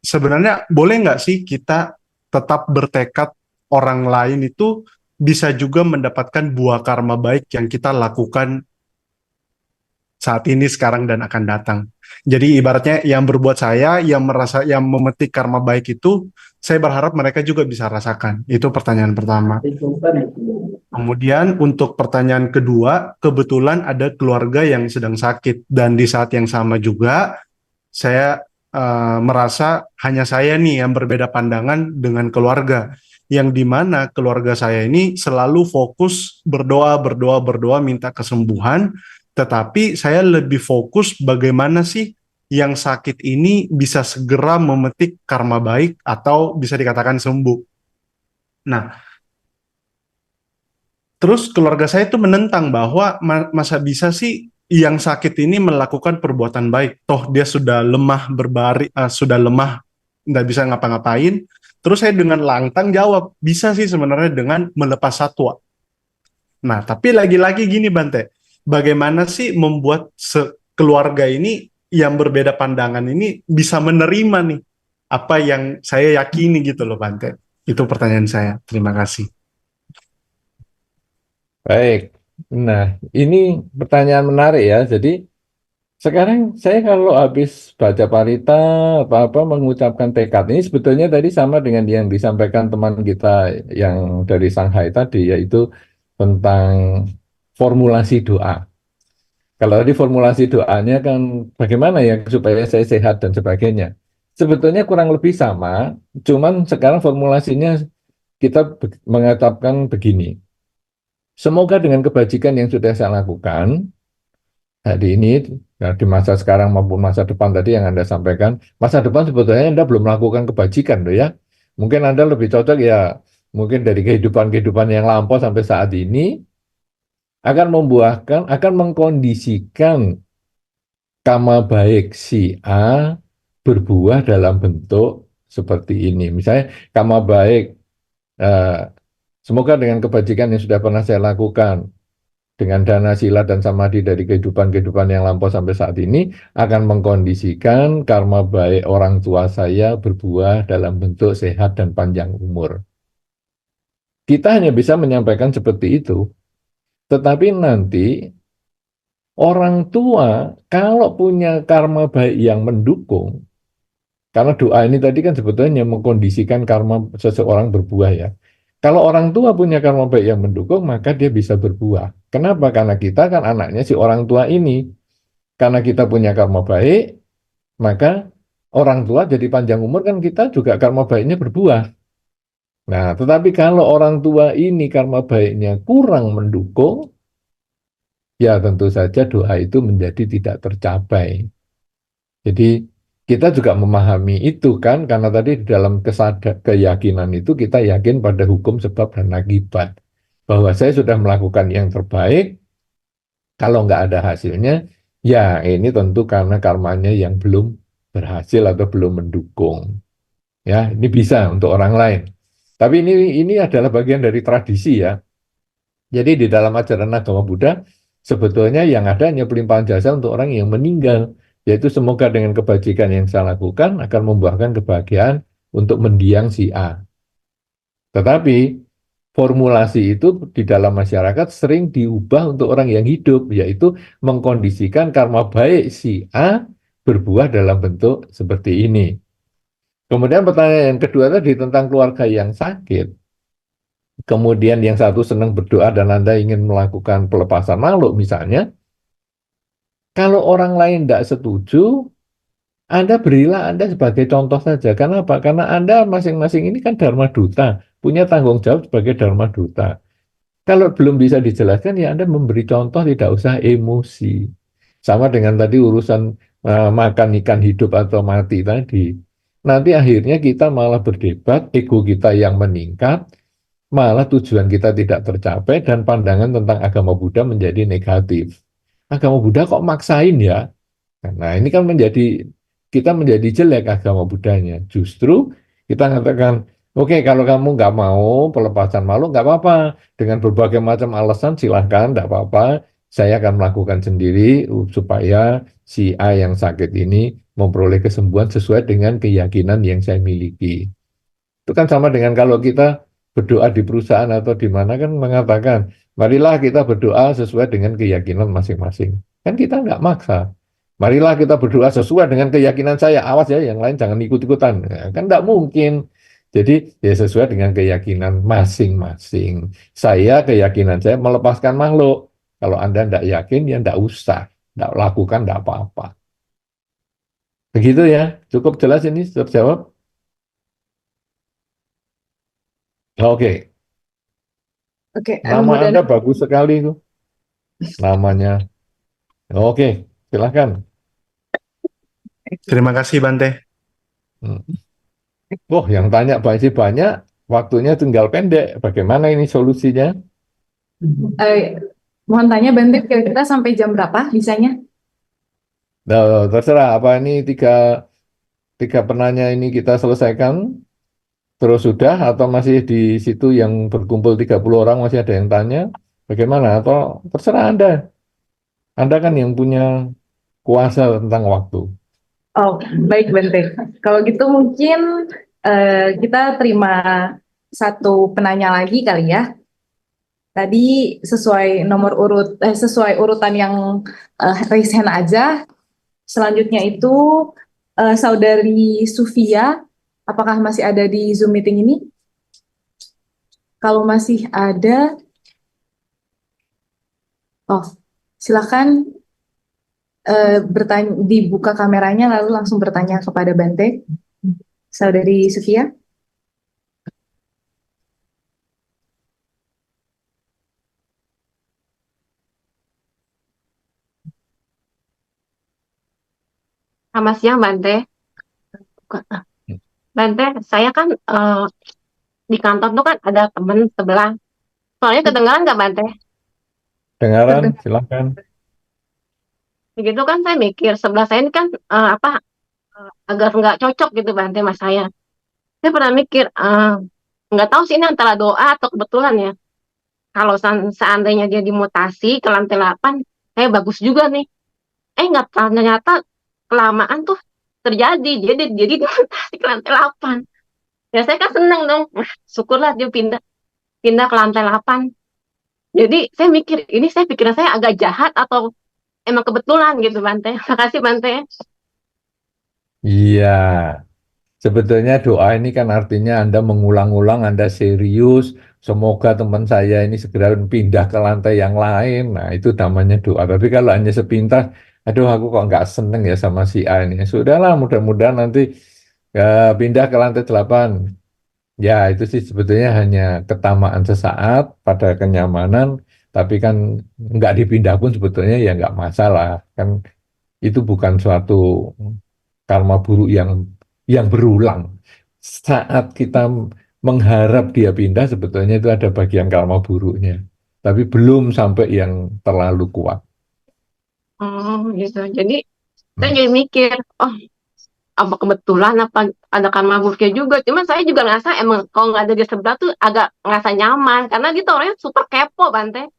sebenarnya boleh nggak sih kita tetap bertekad orang lain itu bisa juga mendapatkan buah karma baik yang kita lakukan saat ini, sekarang, dan akan datang. Jadi ibaratnya yang berbuat saya, yang memetik karma baik itu, saya berharap mereka juga bisa rasakan. Itu pertanyaan pertama. Kemudian untuk pertanyaan kedua, kebetulan ada keluarga yang sedang sakit, dan di saat yang sama juga saya merasa hanya saya nih yang berbeda pandangan dengan keluarga, yang dimana keluarga saya ini selalu fokus berdoa, minta kesembuhan, tetapi saya lebih fokus bagaimana sih yang sakit ini bisa segera memetik karma baik atau bisa dikatakan sembuh. Nah, Terus keluarga saya itu menentang bahwa masa bisa sih yang sakit ini melakukan perbuatan baik. Toh dia sudah lemah berbaring, sudah lemah, nggak bisa ngapa-ngapain. Terus saya dengan lantang jawab, bisa sih sebenarnya dengan melepas satwa. Nah, tapi lagi-lagi gini Bante, bagaimana sih membuat keluarga ini yang berbeda pandangan ini bisa menerima nih apa yang saya yakini gitu loh Bante. Itu pertanyaan saya. Terima kasih. Baik. Nah, ini pertanyaan menarik ya. Jadi sekarang saya kalau habis baca parita apa-apa mengucapkan tekad ini sebetulnya tadi sama dengan yang disampaikan teman kita yang dari Shanghai tadi, yaitu tentang formulasi doa. Kalau tadi formulasi doanya kan bagaimana ya supaya saya sehat dan sebagainya. Sebetulnya kurang lebih sama, cuman sekarang formulasinya kita mengatakan begini. Semoga dengan kebajikan yang sudah saya lakukan hari ini, ya, di masa sekarang maupun masa depan tadi yang Anda sampaikan, masa depan sebetulnya Anda belum melakukan kebajikan loh ya. Mungkin Anda lebih cocok ya, mungkin dari kehidupan-kehidupan yang lampau sampai saat ini akan membuahkan, akan mengkondisikan karma baik si A berbuah dalam bentuk seperti ini. Misalnya karma baik, eh, semoga dengan kebajikan yang sudah pernah saya lakukan, dengan dana sila dan samadhi dari kehidupan-kehidupan yang lampau sampai saat ini akan mengkondisikan karma baik orang tua saya berbuah dalam bentuk sehat dan panjang umur. Kita hanya bisa menyampaikan seperti itu, tetapi nanti orang tua kalau punya karma baik yang mendukung, karena doa ini tadi kan sebetulnya mengkondisikan karma seseorang berbuah ya. Kalau orang tua punya karma baik yang mendukung, maka dia bisa berbuah. Kenapa? Karena kita kan anaknya si orang tua ini. Karena kita punya karma baik, maka orang tua jadi panjang umur kan kita juga karma baiknya berbuah. Nah, tetapi kalau orang tua ini karma baiknya kurang mendukung, ya tentu saja doa itu menjadi tidak tercapai. Jadi kita juga memahami itu kan, karena tadi di dalam keyakinan itu kita yakin pada hukum sebab dan akibat. Bahwa saya sudah melakukan yang terbaik, kalau nggak ada hasilnya, ya ini tentu karena karmanya yang belum berhasil atau belum mendukung. Ya, ini bisa untuk orang lain. Tapi ini adalah bagian dari tradisi ya. Jadi di dalam ajaran agama Buddha, sebetulnya yang ada hanya pelimpahan jasa untuk orang yang meninggal. Yaitu semoga dengan kebajikan yang saya lakukan akan membuahkan kebahagiaan untuk mendiang si A. Tetapi formulasi itu di dalam masyarakat sering diubah untuk orang yang hidup, yaitu mengkondisikan karma baik si A berbuah dalam bentuk seperti ini. Kemudian pertanyaan yang kedua tadi tentang keluarga yang sakit. Kemudian yang satu senang berdoa dan Anda ingin melakukan pelepasan makhluk misalnya, kalau orang lain tidak setuju, Anda berilah Anda sebagai contoh saja. Kenapa? Karena Anda masing-masing ini kan Dharma Duta, punya tanggung jawab sebagai Dharma Duta. Kalau belum bisa dijelaskan, ya Anda memberi contoh, tidak usah emosi. Sama dengan tadi urusan makan ikan hidup atau mati tadi. Nanti akhirnya kita malah berdebat, ego kita yang meningkat, malah tujuan kita tidak tercapai, dan pandangan tentang agama Buddha menjadi negatif. Agama Buddha kok maksain ya? Nah, ini kan kita menjadi jelek agama Buddhanya. Justru kita mengatakan, oke, kalau kamu nggak mau pelepasan makhluk, nggak apa-apa. Dengan berbagai macam alasan, silahkan, nggak apa-apa. Saya akan melakukan sendiri supaya si A yang sakit ini memperoleh kesembuhan sesuai dengan keyakinan yang saya miliki. Itu kan sama dengan kalau kita berdoa di perusahaan atau di mana kan mengatakan, marilah kita berdoa sesuai dengan keyakinan masing-masing. Kan kita nggak maksa. Marilah kita berdoa sesuai dengan keyakinan saya. Awas ya, yang lain jangan ikut-ikutan. Ya, kan nggak mungkin. Jadi ya sesuai dengan keyakinan masing-masing. Saya keyakinan saya melepaskan makhluk. Kalau Anda nggak yakin, ya nggak usah. Nggak lakukan, nggak apa-apa. Begitu ya. Cukup jelas ini terjawab? Oke. Oke, Nama Mudana. Anda bagus sekali itu. Namanya. Oke, silahkan. Terima kasih Bante. Hmm. Yang tanya banyak, waktunya tinggal pendek. Bagaimana ini solusinya? Eh, mohon tanya Bante, kira-kira sampai jam berapa bisanya? Nah, terserah apa ini tiga penanya ini kita selesaikan terus sudah atau masih di situ yang berkumpul 30 orang masih ada yang tanya bagaimana atau terserah Anda. Anda kan yang punya kuasa tentang waktu. Oh, baik Bante. Kalau gitu mungkin kita terima satu penanya lagi kali ya. Tadi sesuai urutan yang raise hand aja. Selanjutnya itu Saudari Sufia, apakah masih ada di Zoom meeting ini? Kalau masih ada, oh silakan bertanya, dibuka kameranya lalu langsung bertanya kepada Bante. Saudari Sufia. Selamat siang, Bante. Bante, saya kan di kantor tuh kan ada temen sebelah. Soalnya kedengaran nggak, Bante? Dengaran, silakan. Begitu kan saya mikir, sebelah saya ini kan agar nggak cocok gitu, Bante, sama saya. Saya pernah mikir, nggak tahu sih ini antara doa atau kebetulan ya. Kalau seandainya dia dimutasi ke lantai 8, saya bagus juga nih. Nggak tahu, ternyata kelamaan tuh terjadi. Jadi dimutasi ke lantai 8. Ya saya kan seneng dong. Wah, syukurlah dia pindah ke lantai 8. Jadi saya mikir, ini saya pikiran saya agak jahat atau emang kebetulan gitu Bante. Makasih Bante. Iya, sebetulnya doa ini kan artinya Anda mengulang-ulang, Anda serius, semoga teman saya ini segera pindah ke lantai yang lain. Nah, itu namanya doa. Tapi kalau hanya sepintas, aduh aku kok nggak seneng ya sama si A ini. Sudahlah, mudah-mudahan nanti pindah ke lantai 8. Ya, itu sih sebetulnya hanya ketamaan sesaat pada kenyamanan, tapi kan nggak dipindah pun sebetulnya ya nggak masalah. Kan itu bukan suatu karma buruk yang berulang. Saat kita mengharap dia pindah, sebetulnya itu ada bagian karma buruknya. Tapi belum sampai yang terlalu kuat. Gitu. Jadi saya Hmm. jadi mikir, oh apa kebetulan apa ada karma buruknya juga. Cuman saya juga ngerasa emang kalau nggak ada dia sebelah tuh agak ngerasa nyaman karena gitu orangnya super kepo Bante.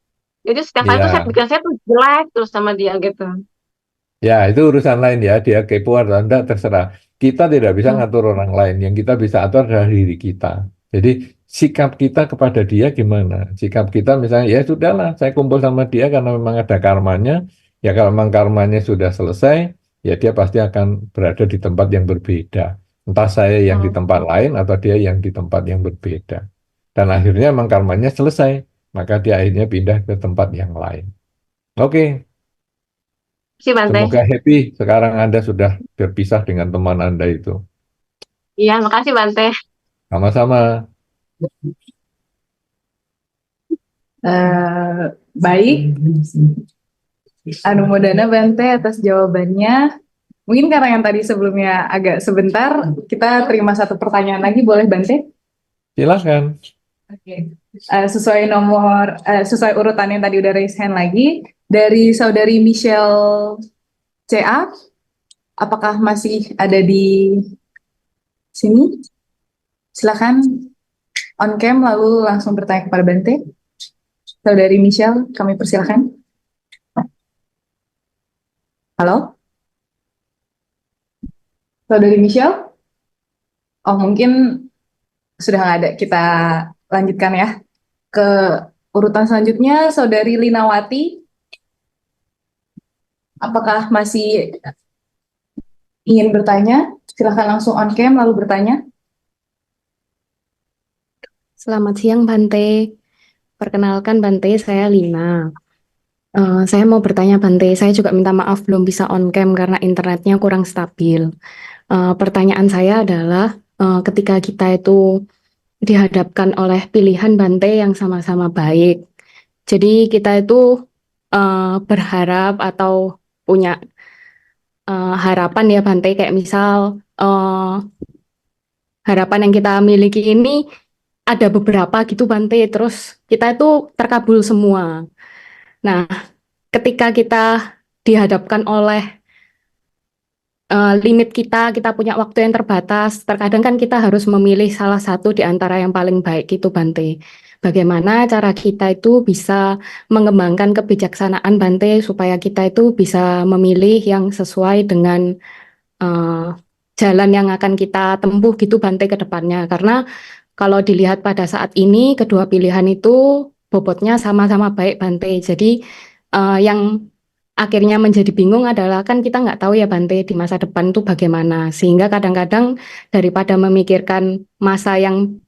Jadi setiap kali tuh saya Ya, pikiran saya tuh jelek terus sama dia gitu. ya, itu urusan lain ya. Dia kepo atau enggak terserah. Kita tidak bisa Hmm. ngatur orang lain. Yang kita bisa atur adalah diri kita. Jadi sikap kita kepada dia gimana? Sikap kita misalnya ya sudahlah, saya kumpul sama dia karena memang ada karmanya. Ya kalau memang karmanya sudah selesai, ya dia pasti akan berada di tempat yang berbeda. Entah saya yang di Hmm. tempat lain atau dia yang di tempat yang berbeda. Dan akhirnya memang karmanya selesai, maka dia akhirnya pindah ke tempat yang lain. Oke. Si Bante. Semoga happy sekarang Anda sudah berpisah dengan teman Anda itu. Iya, makasih Bante. Sama-sama. Baik, Anumodana Bante atas jawabannya. Mungkin karena yang tadi sebelumnya agak sebentar, kita terima satu pertanyaan lagi, boleh Bante? Silahkan. Oke. Sesuai urutan yang tadi udah raise hand lagi, dari Saudari Michelle CA, apakah masih ada di sini? Silakan on cam lalu langsung bertanya kepada Bante. Saudari Michelle, kami persilakan. Halo? Saudari Michelle? Oh, mungkin sudah nggak ada. Kita lanjutkan ya. Ke urutan selanjutnya, Saudari Linawati. Apakah masih ingin bertanya? Silakan langsung on cam lalu bertanya. Selamat siang Bante. Perkenalkan Bante, saya Lina. Saya mau bertanya Bante, saya juga minta maaf belum bisa on cam karena internetnya kurang stabil. Pertanyaan saya adalah ketika kita itu dihadapkan oleh pilihan Bante yang sama-sama baik. Jadi kita itu berharap atau punya harapan ya Bante, kayak misal harapan yang kita miliki ini ada beberapa gitu Bante, terus kita itu terkabul semua. Nah, ketika kita dihadapkan oleh limit kita punya waktu yang terbatas, terkadang kan kita harus memilih salah satu di antara yang paling baik itu Bante. Bagaimana cara kita itu bisa mengembangkan kebijaksanaan Bante supaya kita itu bisa memilih yang sesuai dengan eh, jalan yang akan kita tempuh gitu Bante ke depannya. Karena kalau dilihat pada saat ini kedua pilihan itu bobotnya sama-sama baik Bante. Jadi yang akhirnya menjadi bingung adalah kan kita nggak tahu ya Bante di masa depan itu bagaimana. Sehingga kadang-kadang daripada memikirkan masa yang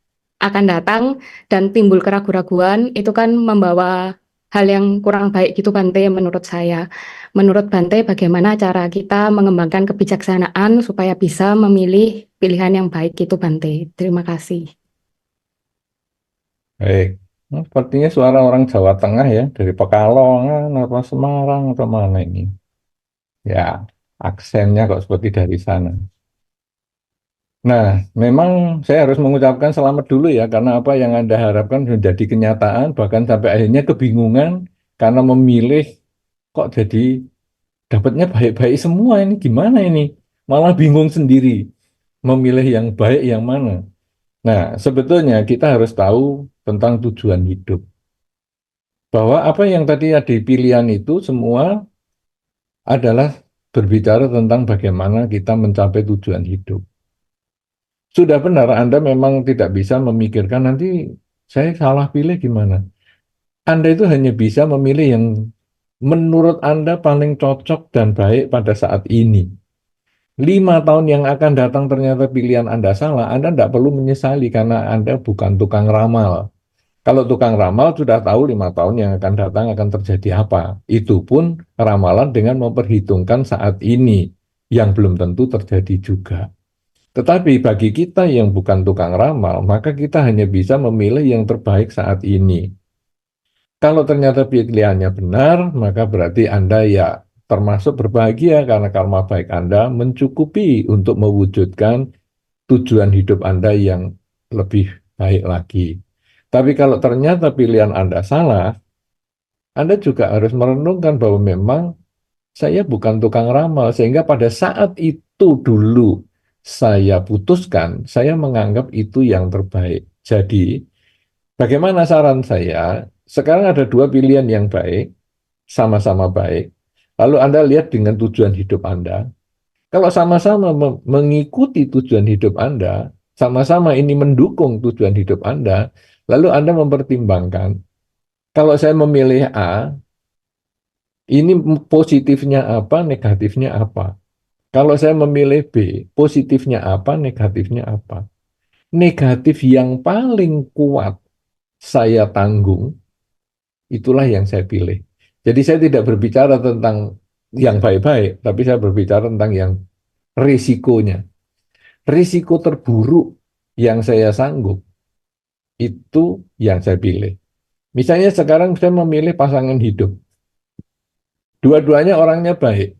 akan datang dan timbul keraguan-raguan itu kan membawa hal yang kurang baik gitu Bante menurut saya. Menurut Bante bagaimana cara kita mengembangkan kebijaksanaan supaya bisa memilih pilihan yang baik itu Bante. Terima kasih. Baik. Nah, sepertinya suara orang Jawa Tengah ya, dari Pekalongan atau Semarang atau mana ini. Ya, aksennya kok seperti dari sana. Nah, memang saya harus mengucapkan selamat dulu ya, karena apa yang Anda harapkan menjadi kenyataan, bahkan sampai akhirnya kebingungan karena memilih kok jadi dapatnya baik-baik semua ini gimana ini? Malah bingung sendiri memilih yang baik yang mana. Nah, sebetulnya kita harus tahu tentang tujuan hidup. Bahwa apa yang tadi ada di pilihan itu semua adalah berbicara tentang bagaimana kita mencapai tujuan hidup. Sudah benar, Anda memang tidak bisa memikirkan nanti saya salah pilih gimana. Anda itu hanya bisa memilih yang menurut Anda paling cocok dan baik pada saat ini. 5 tahun yang akan datang ternyata pilihan Anda salah, Anda tidak perlu menyesali karena Anda bukan tukang ramal. Kalau tukang ramal sudah tahu 5 tahun yang akan datang akan terjadi apa. Itu pun ramalan dengan memperhitungkan saat ini yang belum tentu terjadi juga. Tetapi bagi kita yang bukan tukang ramal, maka kita hanya bisa memilih yang terbaik saat ini. Kalau ternyata pilihannya benar, maka berarti Anda ya termasuk berbahagia karena karma baik Anda mencukupi untuk mewujudkan tujuan hidup Anda yang lebih baik lagi. Tapi kalau ternyata pilihan Anda salah, Anda juga harus merenungkan bahwa memang saya bukan tukang ramal, sehingga pada saat itu dulu saya putuskan, saya menganggap itu yang terbaik. Jadi, bagaimana saran saya? Sekarang ada 2 pilihan yang baik, sama-sama baik. Lalu Anda lihat dengan tujuan hidup Anda. Kalau sama-sama mengikuti tujuan hidup Anda, sama-sama ini mendukung tujuan hidup Anda, lalu Anda mempertimbangkan, kalau saya memilih A, ini positifnya apa, negatifnya apa. Kalau saya memilih B, positifnya apa, negatifnya apa. Negatif yang paling kuat saya tanggung, itulah yang saya pilih. Jadi saya tidak berbicara tentang yang baik-baik, tapi saya berbicara tentang yang risikonya. Risiko terburuk yang saya sanggup, itu yang saya pilih. Misalnya sekarang saya memilih pasangan hidup. Dua-duanya orangnya baik.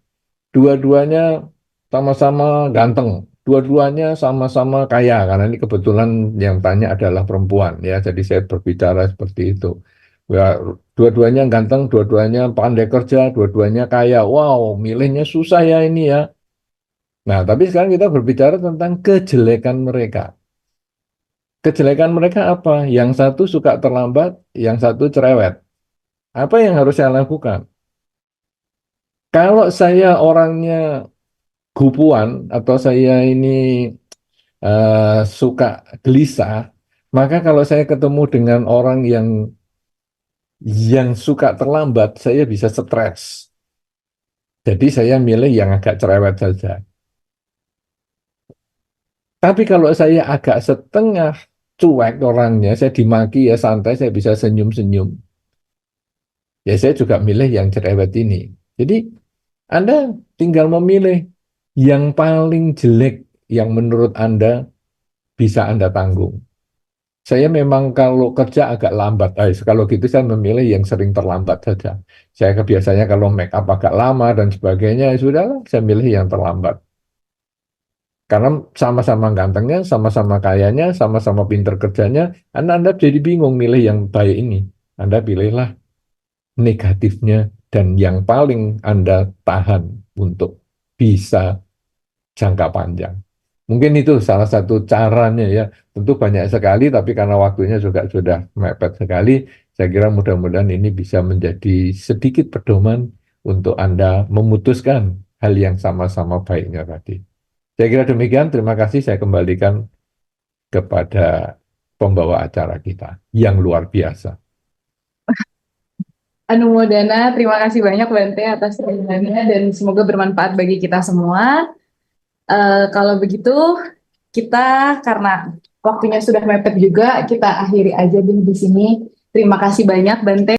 Dua-duanya sama-sama ganteng. Dua-duanya sama-sama kaya, karena ini kebetulan yang tanya adalah perempuan ya, jadi saya berbicara seperti itu. Ya, dua-duanya ganteng, dua-duanya pandai kerja, dua-duanya kaya. Wow, milihnya susah ya ini ya. Nah, tapi sekarang kita berbicara tentang kejelekan mereka. Kejelekan mereka apa? Yang satu suka terlambat, yang satu cerewet. Apa yang harus saya lakukan? Kalau saya orangnya gupuan atau saya ini suka gelisah, maka kalau saya ketemu dengan orang yang suka terlambat, saya bisa stres. Jadi saya milih yang agak cerewet saja. Tapi kalau saya agak setengah cuek orangnya, saya dimaki ya santai, saya bisa senyum-senyum. Ya saya juga milih yang cerewet ini. Jadi Anda tinggal memilih yang paling jelek yang menurut Anda bisa Anda tanggung. Saya memang kalau kerja agak lambat. Kalau gitu saya memilih yang sering terlambat saja. Saya biasanya kalau make up agak lama dan sebagainya, ya sudahlah saya milih yang terlambat. Karena sama-sama gantengnya, sama-sama kayanya, sama-sama pinter kerjanya, Anda jadi bingung milih yang baik ini. Anda pilihlah negatifnya dan yang paling Anda tahan untuk bisa jangka panjang. Mungkin itu salah satu caranya ya. Tentu banyak sekali, tapi karena waktunya juga sudah mepet sekali, saya kira mudah-mudahan ini bisa menjadi sedikit pedoman untuk Anda memutuskan hal yang sama-sama baiknya tadi. Saya kira demikian, terima kasih. Saya kembalikan kepada pembawa acara kita yang luar biasa. Anumodana, terima kasih banyak Bante atas pertanyaannya dan semoga bermanfaat bagi kita semua. Kalau begitu, kita karena waktunya sudah mepet juga, kita akhiri aja di sini. Terima kasih banyak Bante.